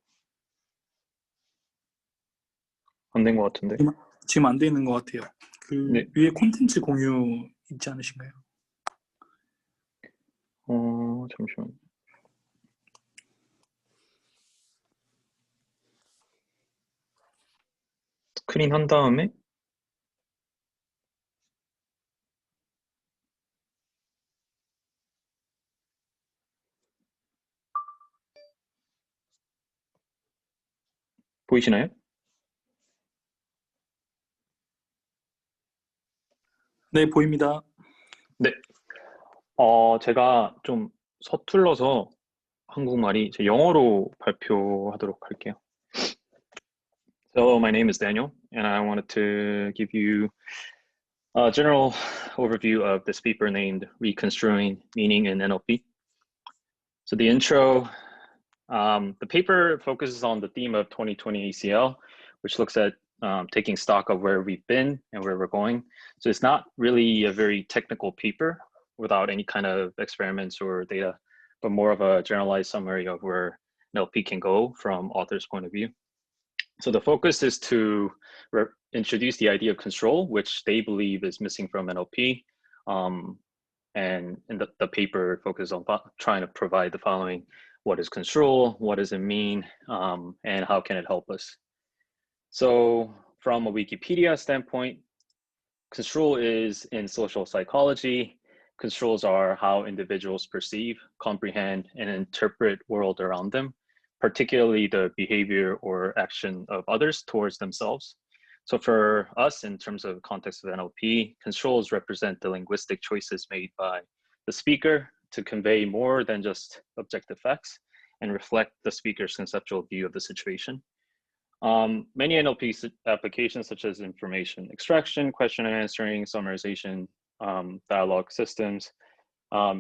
안 된 것 같은데. 지금 안 돼 있는 것 같아요. 그 네. 위에 콘텐츠 공유 있지 않으신가요? 잠시만요. 스크린 한 다음에 보이시나요? 네, 보입니다. 네. 제가 좀 서툴러서 한국말이 제 영어로 발표하도록 할게요. So my name is Daniel, and I wanted to give you a general overview of this paper named Reconstruing Meaning in NLP. So the intro, the paper focuses on the theme of 2020 ACL, which looks at taking stock of where we've been and where we're going. So it's not really a very technical paper without any kind of experiments or data, but more of a generalized summary of where NLP can go from author's point of view. So the focus is to introduce the idea of control, which they believe is missing from NLP. And the paper focuses on trying to provide the following: what is control, what does it mean, and how can it help us? So from a Wikipedia standpoint, control is in social psychology. Controls are how individuals perceive, comprehend, and interpret world around them, particularly the behavior or action of others towards themselves. So for us, in terms of context of NLP, controls represent the linguistic choices made by the speaker to convey more than just objective facts and reflect the speaker's conceptual view of the situation. Many NLP applications, such as information extraction, question and answering, summarization, dialogue systems,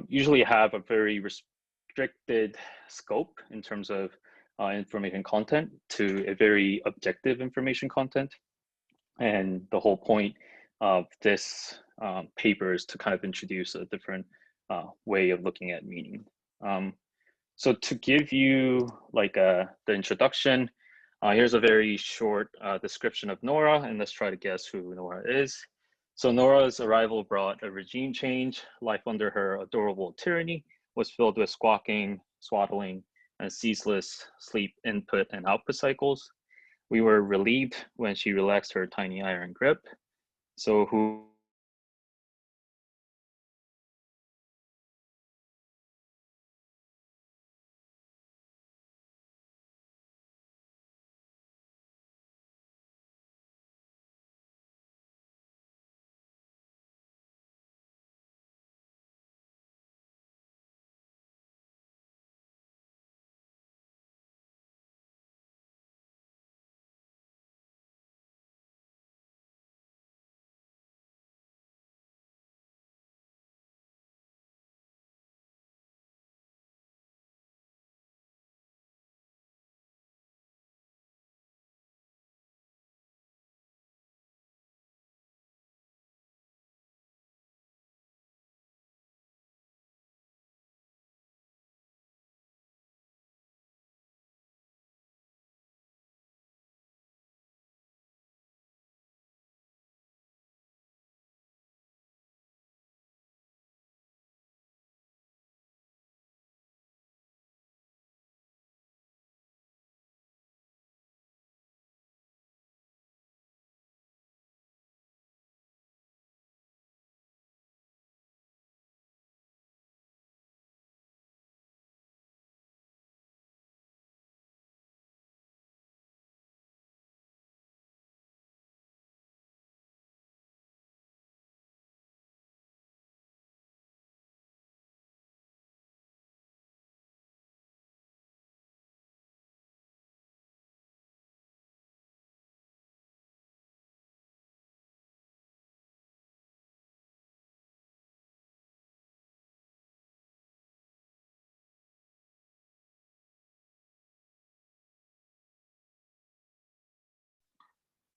usually have a very restricted scope in terms of information content to a very objective information content. And the whole point of this paper is to kind of introduce a different way of looking at meaning. So to give you like the introduction, here's a very short description of Nora, and let's try to guess who Nora is. So Nora's arrival brought a regime change. Life under her adorable tyranny was filled with squawking, swaddling, and ceaseless sleep input and output cycles. We were relieved when she relaxed her tiny iron grip. So who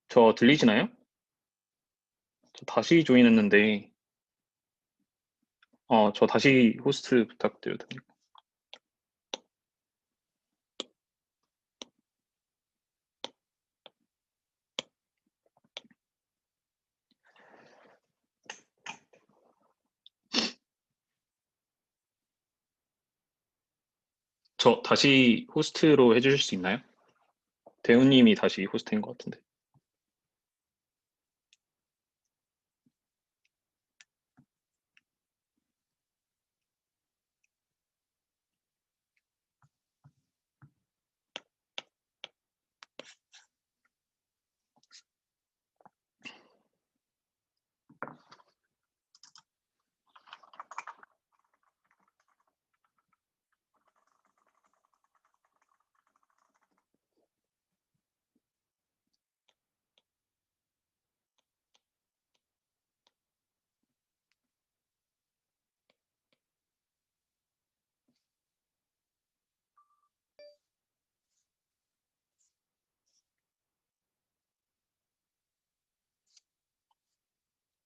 저 들리시나요? 저 다시 조인했는데 저 다시 호스트 부탁드려도 됩니까? 저 다시 호스트로 해주실 수 있나요? 대우님이 다시 호스트인 것 같은데.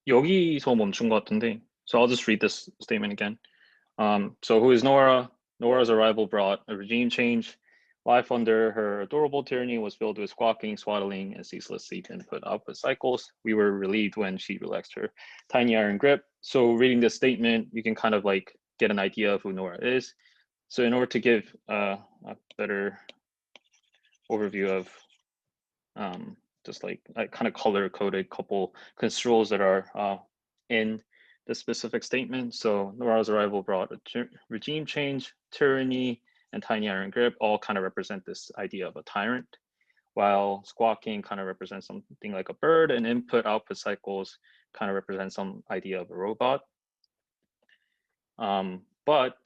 여기서 멈춘 것 같은데. So I'll just read this statement again. So who is Nora? Nora's arrival brought a regime change. Life under her adorable tyranny was filled with squawking, swaddling, and ceaseless sleep input-output cycles. We were relieved when she relaxed her tiny iron grip. So reading this statement, you can kind of like get an idea of who Nora is. So in order to give a better overview of just like I kind of color-coded couple construals that are in the specific statement. So Nora's arrival brought a regime change, tyranny, and tiny iron grip all kind of represent this idea of a tyrant, while squawking kind of represents something like a bird, and input-output cycles kind of represent some idea of a robot. But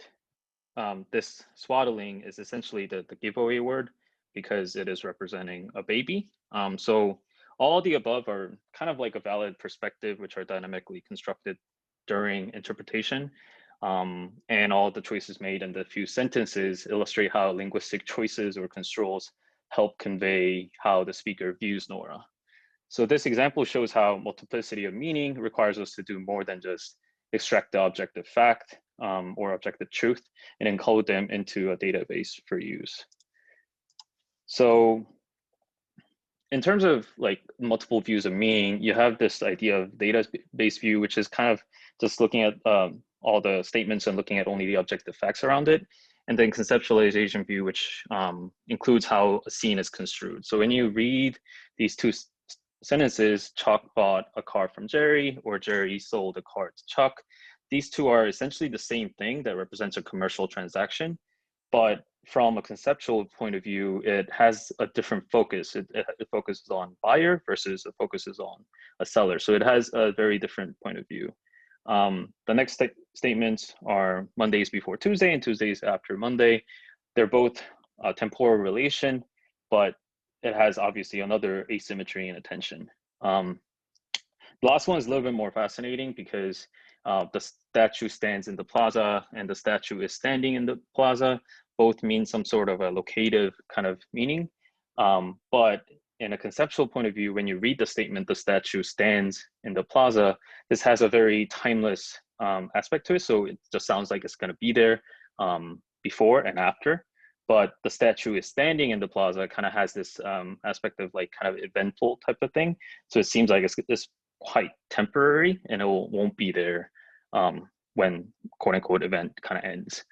this swaddling is essentially the giveaway word because it is representing a baby. So all the above are kind of like a valid perspective, which are dynamically constructed during interpretation. And all the choices made in the few sentences illustrate how linguistic choices or construals help convey how the speaker views Nora. So this example shows how multiplicity of meaning requires us to do more than just extract the objective fact or objective truth and encode them into a database for use. So in terms of like multiple views of meaning, you have this idea of database view, which is kind of just looking at all the statements and looking at only the objective facts around it. And then conceptualization view, which includes how a scene is construed. So when you read these two sentences, Chuck bought a car from Jerry, or Jerry sold a car to Chuck, these two are essentially the same thing that represents a commercial transaction. But from a conceptual point of view, it has a different focus. It focuses on buyer versus it focuses on a seller. So it has a very different point of view. The next statements are Mondays before Tuesday and Tuesdays after Monday. They're both a temporal relation, but it has obviously another asymmetry in attention. The last one is a little bit more fascinating because the statue stands in the plaza and the statue is standing in the plaza. Both mean some sort of a locative kind of meaning. But in a conceptual point of view, when you read the statement, the statue stands in the plaza, this has a very timeless aspect to it. So it just sounds like it's going to be there before and after. But the statue is standing in the plaza kind of has this aspect of like kind of eventful type of thing. So it seems like it's quite temporary and it won't be there when quote unquote event kind of ends.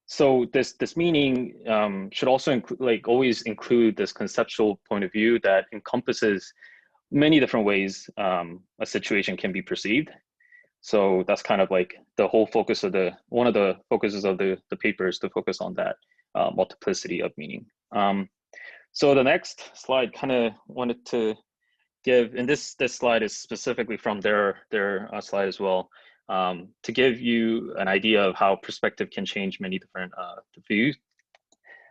So this meaning should also always include this conceptual point of view that encompasses many different ways a situation can be perceived. So that's kind of like the whole focus of one of the focuses of the paper is to focus on that multiplicity of meaning. So the next slide kind of wanted to give, and this slide is specifically from their slide as well, to give you an idea of how perspective can change many different views.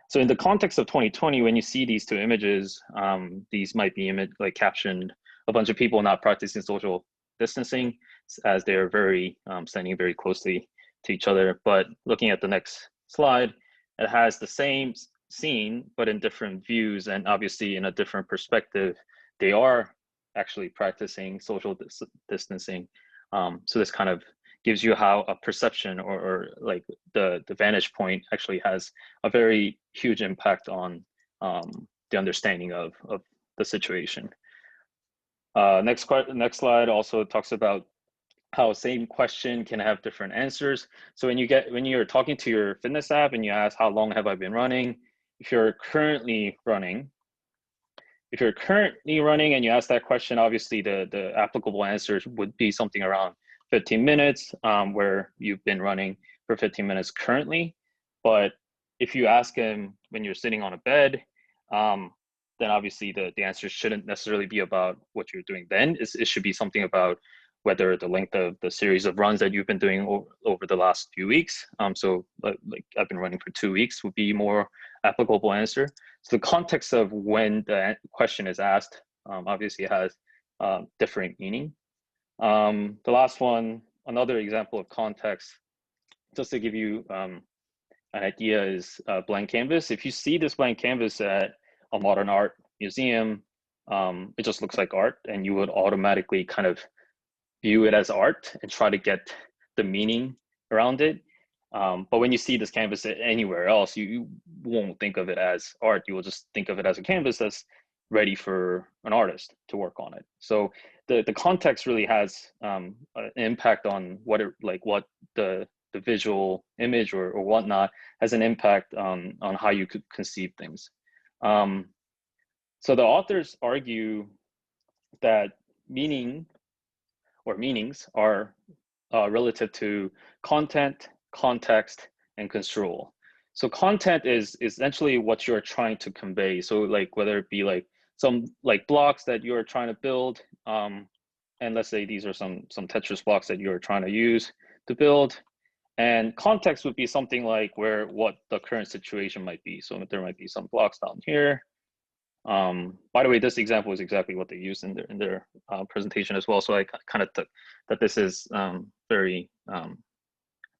So in the context of 2020, when you see these two images, these might be captioned a bunch of people not practicing social distancing as they're standing very closely to each other. But looking at the next slide, it has the same scene, but in different views and obviously in a different perspective. They are actually practicing social distancing. So this kind of gives you how a perception or like the vantage point actually has a very huge impact on the understanding of the situation. Next slide also talks about how same question can have different answers. So when you're talking to your fitness app and you ask, how long have I been running? If you're currently running and you ask that question, obviously the applicable answers would be something around 15 minutes, where you've been running for 15 minutes currently. But if you ask him when you're sitting on a bed, then obviously the answer shouldn't necessarily be about what you're doing then. It should be something about whether the length of the series of runs that you've been doing over the last few weeks. So like I've been running for 2 weeks would be more applicable answer. So the context of when the question is asked obviously has different meaning. The last one, another example of context, just to give you an idea, is blank canvas. If you see this blank canvas at a modern art museum, it just looks like art, and you would automatically kind of view it as art and try to get the meaning around it. But when you see this canvas anywhere else, you won't think of it as art. You will just think of it as a canvas that's ready for an artist to work on it. So the context really has an impact on what the visual image or whatnot has an impact on how you could conceive things. So the authors argue that meaning or meanings are relative to content, context, and construal. So content is essentially what you're trying to convey. So like whether it be like some like blocks that you're trying to build, and let's say these are some Tetris blocks that you're trying to use to build. And context would be something like what the current situation might be. So there might be some blocks down here. By the way, this example is exactly what they used in their presentation as well. So I kind of took that this is very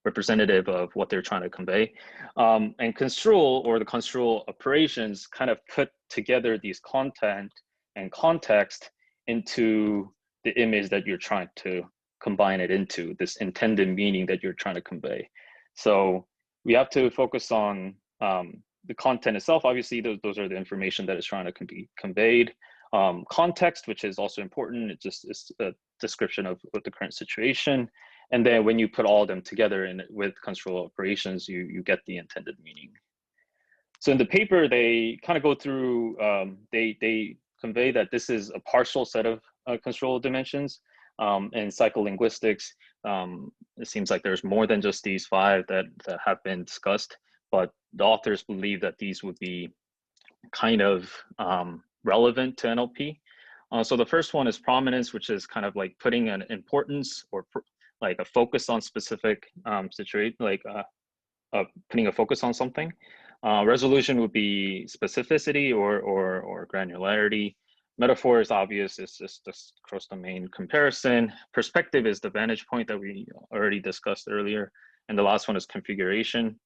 representative of what they're trying to convey. And construal or the construal operations kind of put together these content and context into the image that you're trying to combine it into, this intended meaning that you're trying to convey. So we have to focus on the content itself. Obviously, those are the information that is trying to be conveyed. Context, which is also important, it just is a description of the current situation. And then when you put all of them together with construal operations, you get the intended meaning. So in the paper, they kind of go through, they convey that this is a partial set of construal dimensions. In psycholinguistics, it seems like there's more than just these 5 that have been discussed, but the authors believe that these would be kind of relevant to NLP. So the first one is prominence, which is kind of like putting an importance or like a focus on specific situation, like putting a focus on something. Resolution would be specificity or granularity. Metaphor is obvious, it's just this cross-domain comparison. Perspective is the vantage point that we already discussed earlier. And the last one is configuration.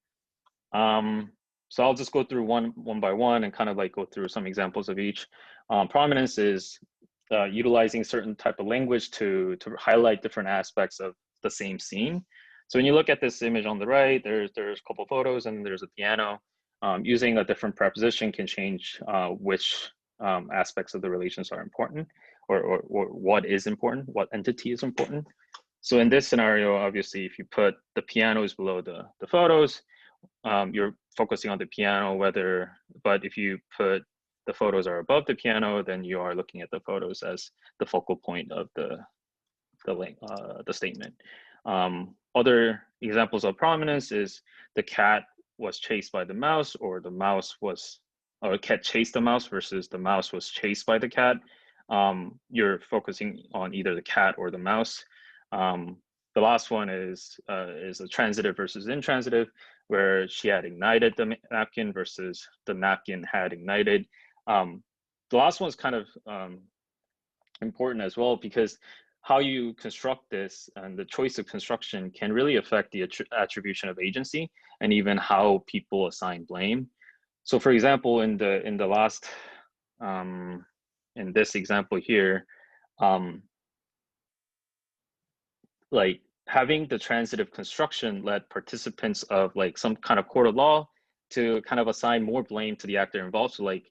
So I'll just go through one by one and kind of like go through some examples of each. Prominence is utilizing certain type of language to highlight different aspects of the same scene. So when you look at this image on the right, there's a couple photos and there's a piano. Using a different preposition can change which aspects of the relations are important or what is important, what entity is important. So in this scenario, obviously, if you put the pianos below the photos, you're focusing on the piano, but if you put the photos are above the piano, then you are looking at the photos as the focal point of the statement. Other examples of prominence is the cat was chased by the mouse, or a cat chased the mouse versus the mouse was chased by the cat. You're focusing on either the cat or the mouse. The last one is a transitive versus intransitive, where she had ignited the napkin versus the napkin had ignited. The last one is kind of important as well, because how you construct this and the choice of construction can really affect the attribution of agency and even how people assign blame. So for example, in the last, in this example here, like having the transitive construction led participants of like some kind of court of law to kind of assign more blame to the actor involved. So like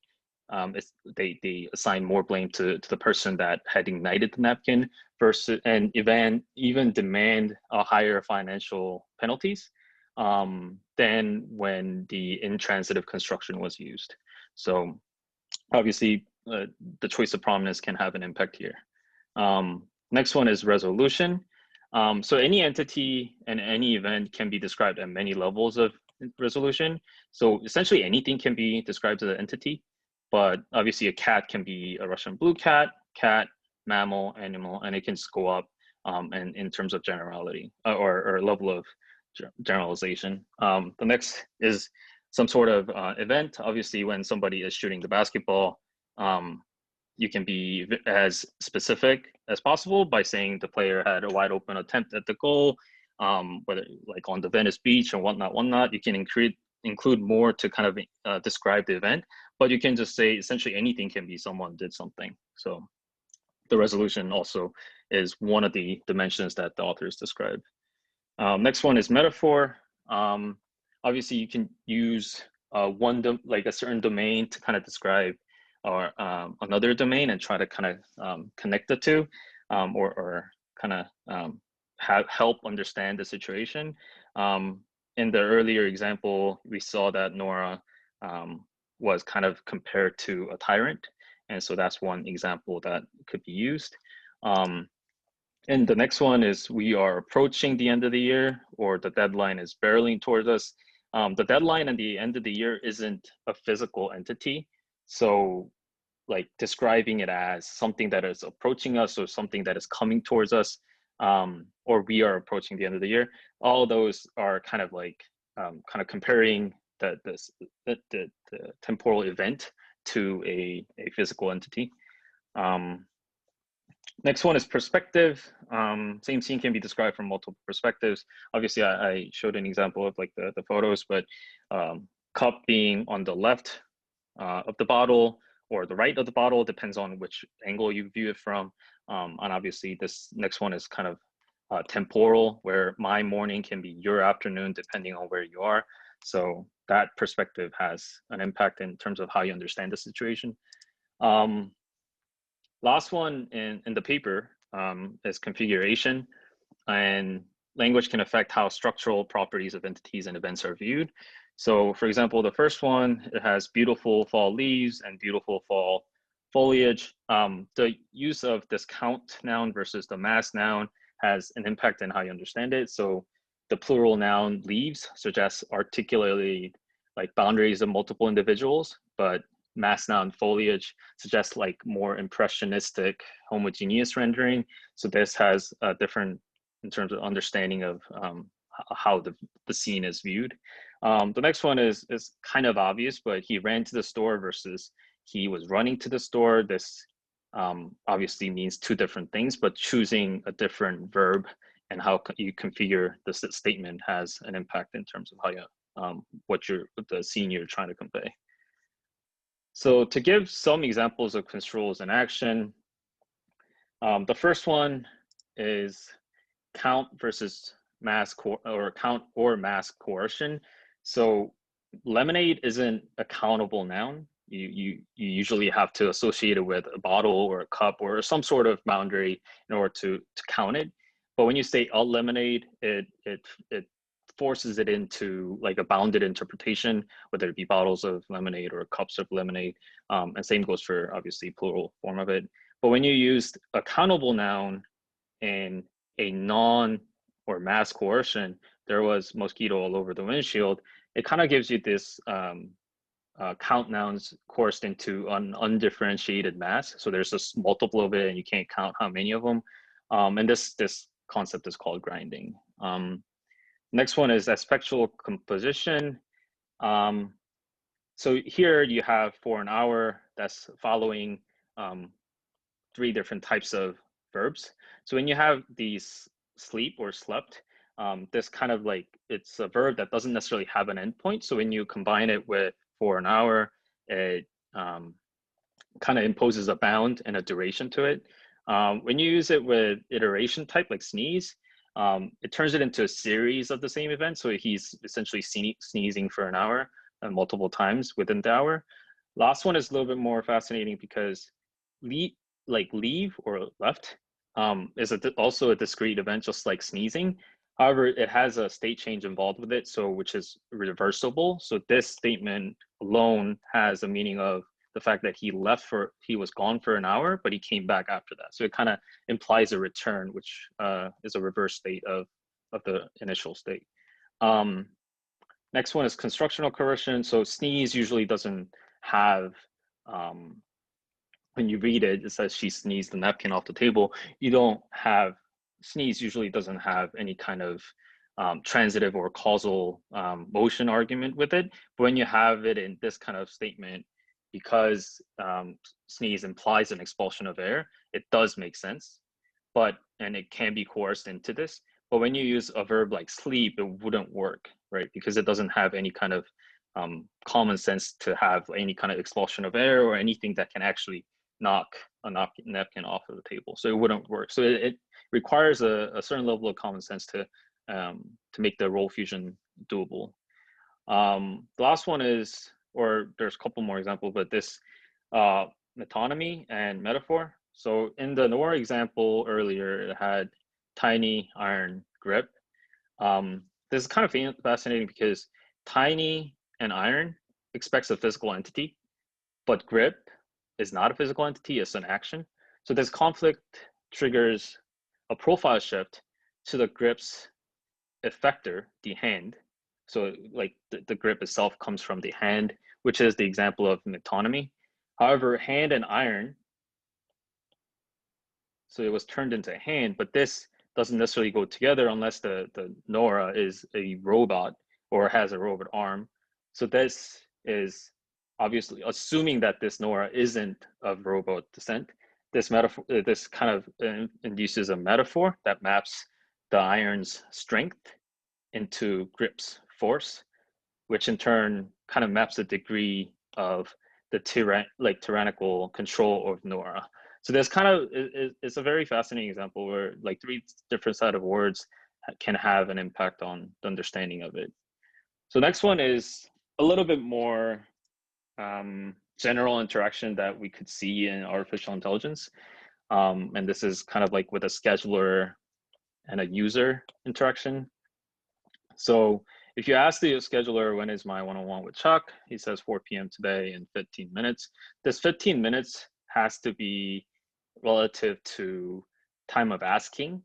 they assign more blame to the person that had ignited the napkin versus, and even demand a higher financial penalties than when the intransitive construction was used. So obviously the choice of prominence can have an impact here. Next one is resolution. So any entity and any event can be described at many levels of resolution. So essentially anything can be described as an entity, but obviously a cat can be a Russian blue cat, mammal, animal, and it can just go up and in terms of generality or level of generalization. The next is some sort of event. Obviously, when somebody is shooting the basketball, you can be as specific as possible by saying the player had a wide open attempt at the goal, whether like on the Venice beach and whatnot. You can include more to kind of describe the event, but you can just say essentially anything can be someone did something. So the resolution also is one of the dimensions that the authors describe. Next one is metaphor. Obviously, you can use like a certain domain to kind of describe or another domain and try to kind of connect the two, or kind of help understand the situation. In the earlier example, we saw that Nora was kind of compared to a tyrant, and so that's one example that could be used. And the next one is we are approaching the end of the year, or the deadline is barreling towards us. The deadline and the end of the year isn't a physical entity. So like describing it as something that is approaching us or something that is coming towards us, or we are approaching the end of the year, all those are kind of like kind of comparing the temporal event to a physical entity. Next one is perspective. Same scene can be described from multiple perspectives. Obviously, I showed an example of like the photos, but cup being on the left of the bottle or the right of the bottle, depends on which angle you view it from. And obviously, this next one is kind of temporal, where my morning can be your afternoon, depending on where you are. So that perspective has an impact in terms of how you understand the situation. Last one in the paper is configuration, and language can affect how structural properties of entities and events are viewed. So for example, the first one, it has beautiful fall leaves and beautiful fall foliage. The use of this count noun versus the mass noun has an impact on how you understand it. So the plural noun leaves suggests articulately like boundaries of multiple individuals, but mass noun foliage suggests like more impressionistic, homogeneous rendering. So this has a different in terms of understanding of how the scene is viewed. The next one is kind of obvious, but he ran to the store versus he was running to the store. This obviously means two different things, but choosing a different verb and how you configure the statement has an impact in terms of how you what the scene you're trying to convey. So to give some examples of controls in action, the first one is count versus mass count or mass coercion. So lemonade isn't a countable noun. You usually have to associate it with a bottle or a cup or some sort of boundary in order to count it. But when you say a lemonade, it forces it into like a bounded interpretation, whether it be bottles of lemonade or cups of lemonade. And same goes for obviously plural form of it. But when you use a countable noun in a non or mass coercion, there was mosquito all over the windshield. It kind of gives you this count nouns coerced into an undifferentiated mass. So there's just multiple of it and you can't count how many of them. And this concept is called grinding. Next one is aspectual composition. So here you have for an hour, that's following 3 different types of verbs. So when you have these sleep or slept, this kind of like, it's a verb that doesn't necessarily have an endpoint. So when you combine it with for an hour, it kind of imposes a bound and a duration to it. When you use it with iteration type like sneeze, it turns it into a series of the same event. So he's essentially sneezing for an hour and multiple times within the hour. Last one is a little bit more fascinating because leave or left is also a discrete event, just like sneezing. However, it has a state change involved with it, so which is reversible. So this statement alone has a meaning of the fact that he was gone for an hour, but he came back after that. So it kind of implies a return, which is a reverse state of the initial state. Next one is constructional coercion. So sneeze usually doesn't have, when you read it, it says she sneezed the napkin off the table. You don't have, sneeze usually doesn't have any kind of transitive or causal motion argument with it. But when you have it in this kind of statement, because sneeze implies an expulsion of air, it does make sense, and it can be coerced into this. But when you use a verb like sleep, it wouldn't work, right? Because it doesn't have any kind of common sense to have any kind of expulsion of air or anything that can actually knock a napkin off of the table. So it wouldn't work. So it requires a certain level of common sense to make the role fusion doable. The last one is, or there's a couple more examples, but this metonymy and metaphor. So in the Nora example earlier, it had tiny iron grip. This is kind of fascinating because tiny and iron expects a physical entity, but grip is not a physical entity, it's an action. So this conflict triggers a profile shift to the grip's effector, the hand. So like the grip itself comes from the hand, which is the example of metonymy. However, hand and iron, so it was turned into hand, but this doesn't necessarily go together unless the Nora is a robot or has a robot arm. So this is obviously assuming that this Nora isn't of robot descent. This metaphor, this kind of induces a metaphor that maps the iron's strength into grip's force, which in turn kind of maps the degree of the tyrannical control of Nora. So there's kind of, it's a very fascinating example where like 3 different set of words can have an impact on the understanding of it. So next one is a little bit more general interaction that we could see in artificial intelligence. And this is kind of like with a scheduler and a user interaction. So if you ask the scheduler, when is my one-on-one with Chuck? He says 4 p.m. today in 15 minutes. This 15 minutes has to be relative to time of asking,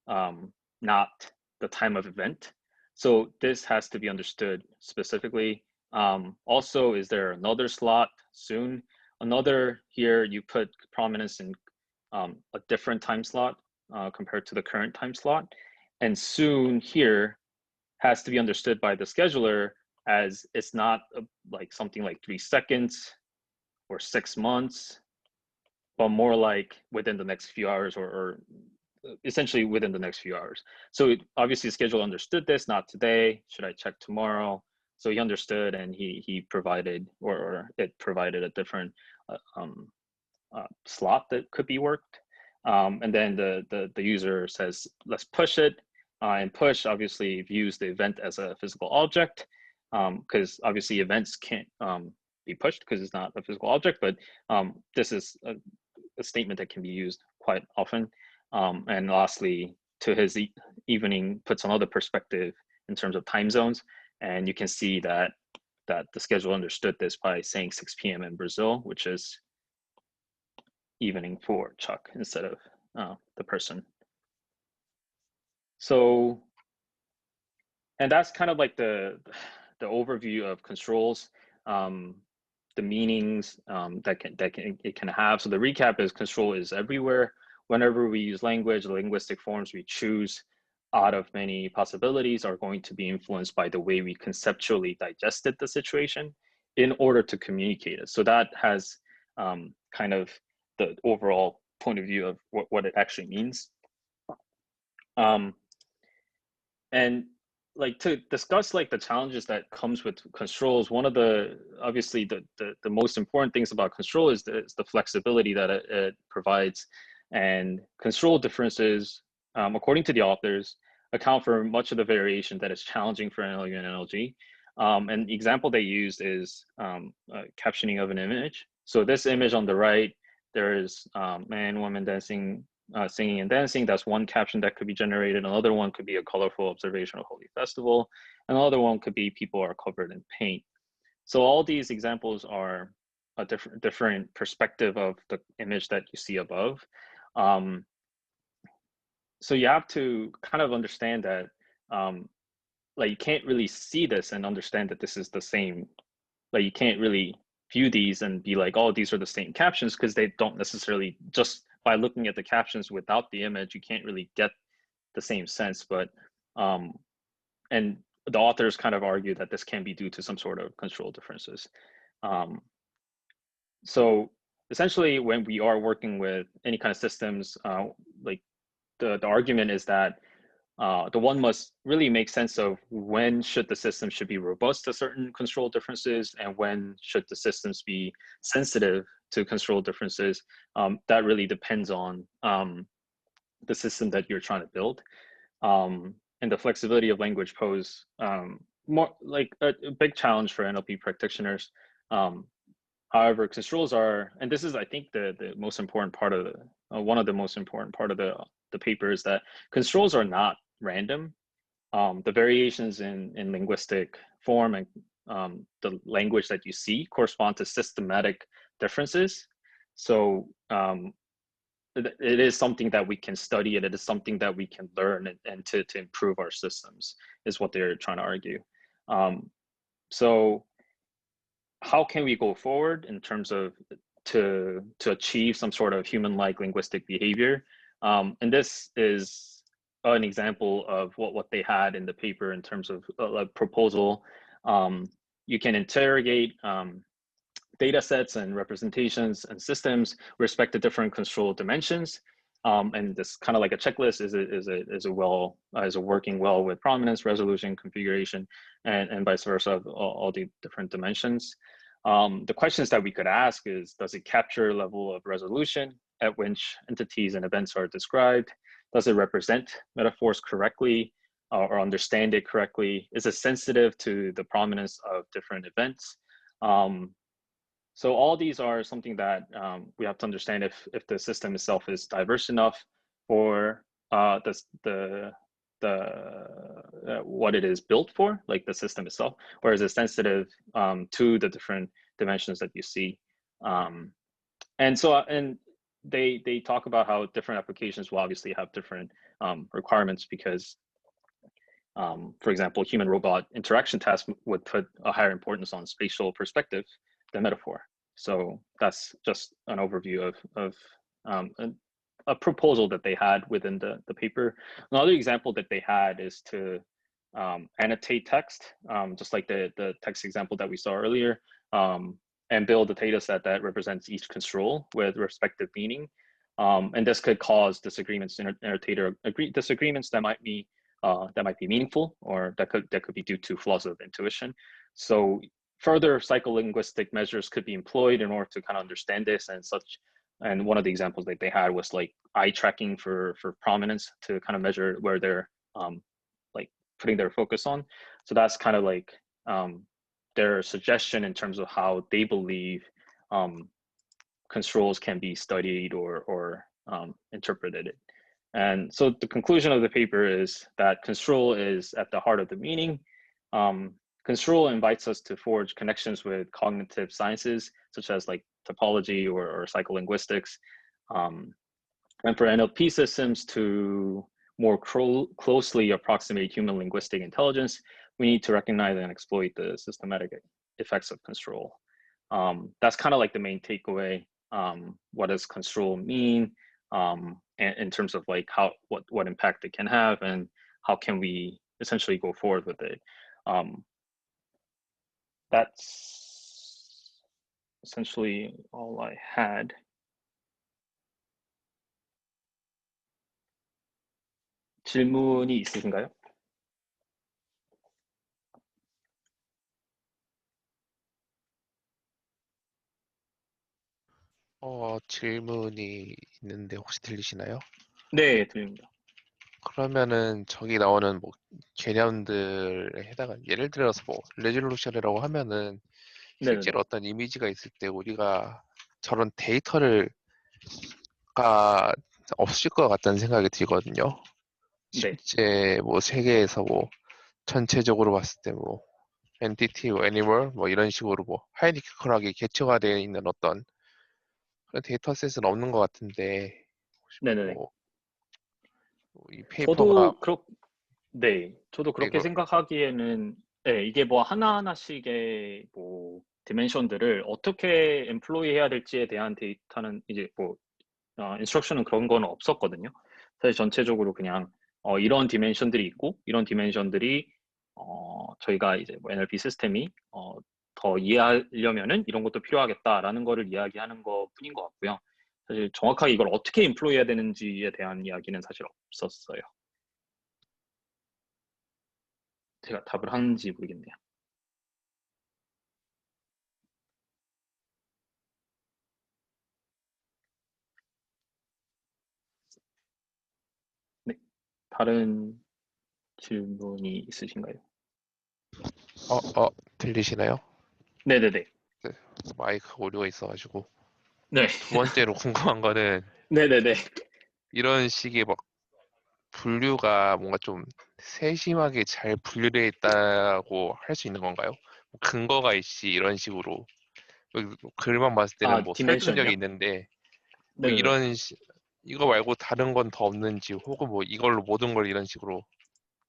not the time of event. So this has to be understood specifically. Also, is there another slot soon? Another here, you put prominence in a different time slot compared to the current time slot. And soon here has to be understood by the scheduler as it's not like something like 3 seconds or 6 months, but more like within the next few hours or essentially within the next few hours. So obviously the scheduler understood this, not today, should I check tomorrow? So he understood and he provided, or it provided a different slot that could be worked. And then the user says, let's push it. And push obviously views the event as a physical object, because obviously events can't be pushed because it's not a physical object, but this is a statement that can be used quite often. And lastly, to his evening puts another perspective in terms of time zones. And you can see that the scheduler understood this by saying 6 p.m. in Brazil, which is evening for Chuck instead of the person. So, and that's kind of like the overview of controls, the meanings that it can have. So the recap is control is everywhere. Whenever we use language, the linguistic forms we choose out of many possibilities are going to be influenced by the way we conceptually digested the situation in order to communicate it. So that has kind of the overall point of view of what it actually means. And like to discuss like the challenges that comes with controls, one of the obviously the most important things about control is the flexibility that it provides, and control differences, according to the authors, account for much of the variation that is challenging for NLU and NLG. And the example they used is captioning of an image. So this image on the right, there is man, woman dancing, singing and dancing. That's one caption that could be generated. Another one could be a colorful observation of Holy Festival. Another one could be people are covered in paint. So all these examples are a different perspective of the image that you see above. So you have to kind of understand that like you can't really see this and understand that this is the same. Like you can't really view these and be like, oh, these are the same captions, because they don't necessarily, just by looking at the captions without the image, you can't really get the same sense. But and the authors kind of argue that this can be due to some sort of control differences. So essentially, when we are working with any kind of systems, like the argument is that the one must really make sense of when should the system should be robust to certain control differences, and when should the systems be sensitive to control differences, that really depends on the system that you're trying to build. And the flexibility of language pose more like a big challenge for NLP practitioners. However, controls are, and this is, I think, the most important part of one of the most important part of the paper is that controls are not random. The variations in linguistic form and the language that you see correspond to systematic differences. So it is something that we can study, and it is something that we can learn and to improve our systems, is what they're trying to argue. So how can we go forward in terms of to achieve some sort of human-like linguistic behavior? And this is an example of what they had in the paper in terms of a proposal. You can interrogate data sets and representations and systems with respect to different control dimensions. And this kind of like a checklist is working well with prominence, resolution, configuration, and vice versa, all the different dimensions. The questions that we could ask is, does it capture a level of resolution at which entities and events are described? Does it represent metaphors correctly or understand it correctly? Is it sensitive to the prominence of different events? So all these are something that we have to understand if the system itself is diverse enough for what it is built for, like the system itself, or is it sensitive to the different dimensions that you see. And they talk about how different applications will obviously have different requirements because, for example, human-robot interaction tasks would put a higher importance on spatial perspective than metaphor. So that's just an overview of a proposal that they had within the paper. Another example that they had is to annotate text, just like the text example that we saw earlier, and build a data set that represents each control with respective meaning. And this could cause disagreements, annotator disagreements that might be meaningful, or that could be due to flaws of intuition. So further psycholinguistic measures could be employed in order to kind of understand this and such. And one of the examples that they had was like eye tracking for prominence to kind of measure where they're like putting their focus on. So that's kind of like their suggestion in terms of how they believe controls can be studied or interpreted. And so the conclusion of the paper is that control is at the heart of the meaning. Control invites us to forge connections with cognitive sciences, such as like topology or psycholinguistics. And for NLP systems to more closely approximate human linguistic intelligence, we need to recognize and exploit the systematic effects of control. That's kind of like the main takeaway. What does control mean in terms of like what impact it can have, and how can we essentially go forward with it? That's essentially all I had. 질문이 있으신가요? 질문이 있는데 혹시 들리시나요? 네, 들립니다. 그러면은 저기 나오는 뭐 개념들에 해당한 예를 들어서 뭐 레졸루션이라고 하면은 실제로 네네네. 어떤 이미지가 있을 때 우리가 저런 데이터가 없을 것 같다는 생각이 들거든요. 네. 실제 뭐 세계에서 뭐 전체적으로 봤을 때 뭐 엔티티, 뭐 애니멀 뭐 이런 식으로 뭐 하이라키컬하게 개체화되어 있는 어떤 그런 데이터셋은 없는 것 같은데 혹시 네네네. 이 페이퍼가 저도 그렇게 이걸 생각하기에는 네, 이게 뭐 하나하나씩의 뭐 디멘션들을 어떻게 엠플로이 해야 될지에 대한 데이터는 이제 뭐 인스트럭션은 그런 거는 없었거든요. 사실 전체적으로 그냥 이런 디멘션들이 있고 이런 디멘션들이 저희가 이제 뭐 NLP 시스템이 더 이해하려면은 이런 것도 필요하겠다라는 거를 이야기하는 것 뿐인 것 같고요. 사실 정확하게 이걸 어떻게 인플로이 해야 되는지에 대한 이야기는 사실 없었어요. 제가 답을 하는지 모르겠네요. 다른 질문이 있으신가요? 들리시나요? 네네네. 마이크 오류가 있어가지고. 네. 두 번째로 궁금한 거는 네네네. 이런 식의 막 분류가 뭔가 좀 세심하게 잘 분류되어 있다고 할 수 있는 건가요? 뭐 근거가 있이 이런 식으로 여기 글만 봤을 때는 아, 뭐 설득력이 디멘션이요? 있는데 뭐 네네네. 이거 말고 다른 건 더 없는지 혹은 뭐 이걸로 모든 걸 이런 식으로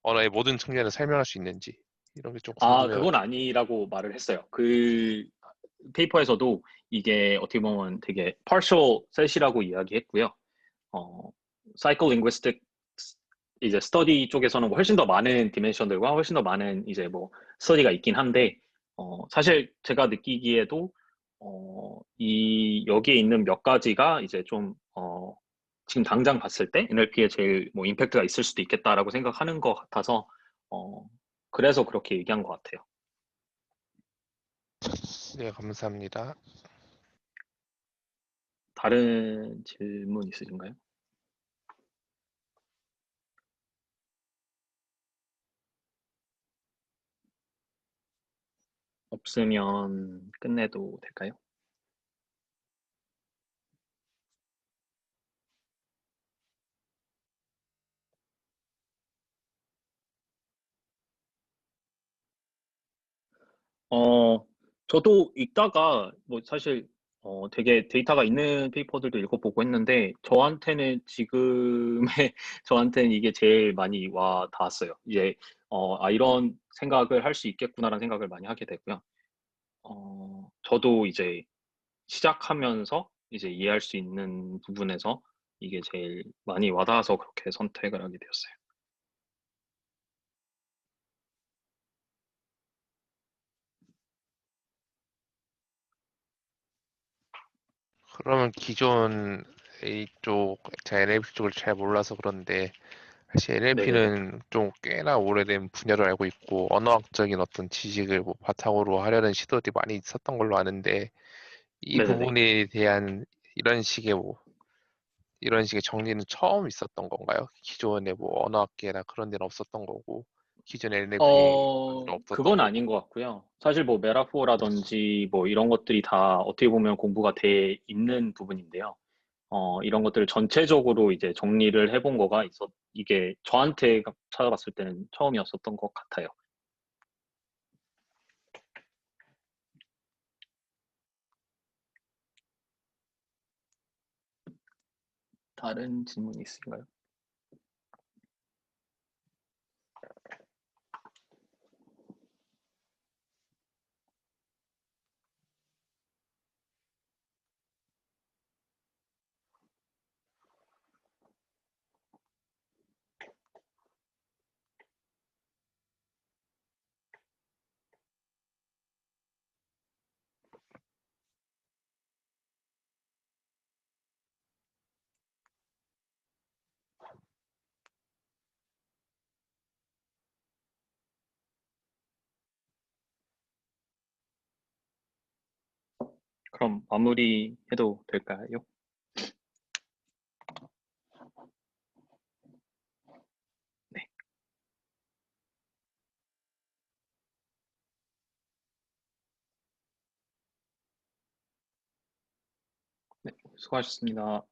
언어의 모든 측면을 설명할 수 있는지 이런 게 좀 아, 그건 궁금해가지고. 아니라고 말을 했어요. 그 페이퍼에서도 이게 어떻게 보면 되게 partial set이라고 이야기했고요. 어, psycholinguistic 이제 스터디 쪽에서는 뭐 훨씬 더 많은 디멘션들과 훨씬 더 많은 이제 뭐 스터디가 있긴 한데 사실 제가 느끼기에도 이 여기에 있는 몇 가지가 이제 좀 지금 당장 봤을 때 NLP에 제일 뭐 임팩트가 있을 수도 있겠다라고 생각하는 것 같아서 어, 그래서 그렇게 얘기한 것 같아요. 네, 감사합니다. 다른 질문 있으신가요? 없으면 끝내도 될까요? 저도 읽다가 뭐 사실 되게 데이터가 있는 페이퍼들도 읽어보고 했는데 저한테는 지금의 저한테는 이게 제일 많이 와 닿았어요. 이제 이런 생각을 할 수 있겠구나라는 생각을 많이 하게 되고요. 저도 이제 시작하면서 이제 이해할 수 있는 부분에서 이게 제일 많이 와닿아서 그렇게 선택을 하게 되었어요. 그러면 기존 A쪽, 제가 NLP 쪽을 잘 몰라서 그런데 사실 네네네. NLP는 좀 꽤나 오래된 분야로 알고 있고 언어학적인 어떤 지식을 뭐 바탕으로 하려는 시도들이 많이 있었던 걸로 아는데 이 네네네. 부분에 대한 이런 식의 뭐 이런 식의 정리는 처음 있었던 건가요? 기존에 뭐 언어학계나 그런 데는 없었던 거고 기존 NLP 없었던 그건 아닌 거고. 것 같고요. 사실 뭐 메라포라든지 뭐 이런 것들이 다 어떻게 보면 공부가 돼 있는 부분인데요. 이런 것들을 전체적으로 이제 정리를 해본 거가 이게 저한테 찾아봤을 때는 처음이었었던 것 같아요. 다른 질문이 있을까요? 그럼 마무리해도 될까요? 네. 네, 수고하셨습니다.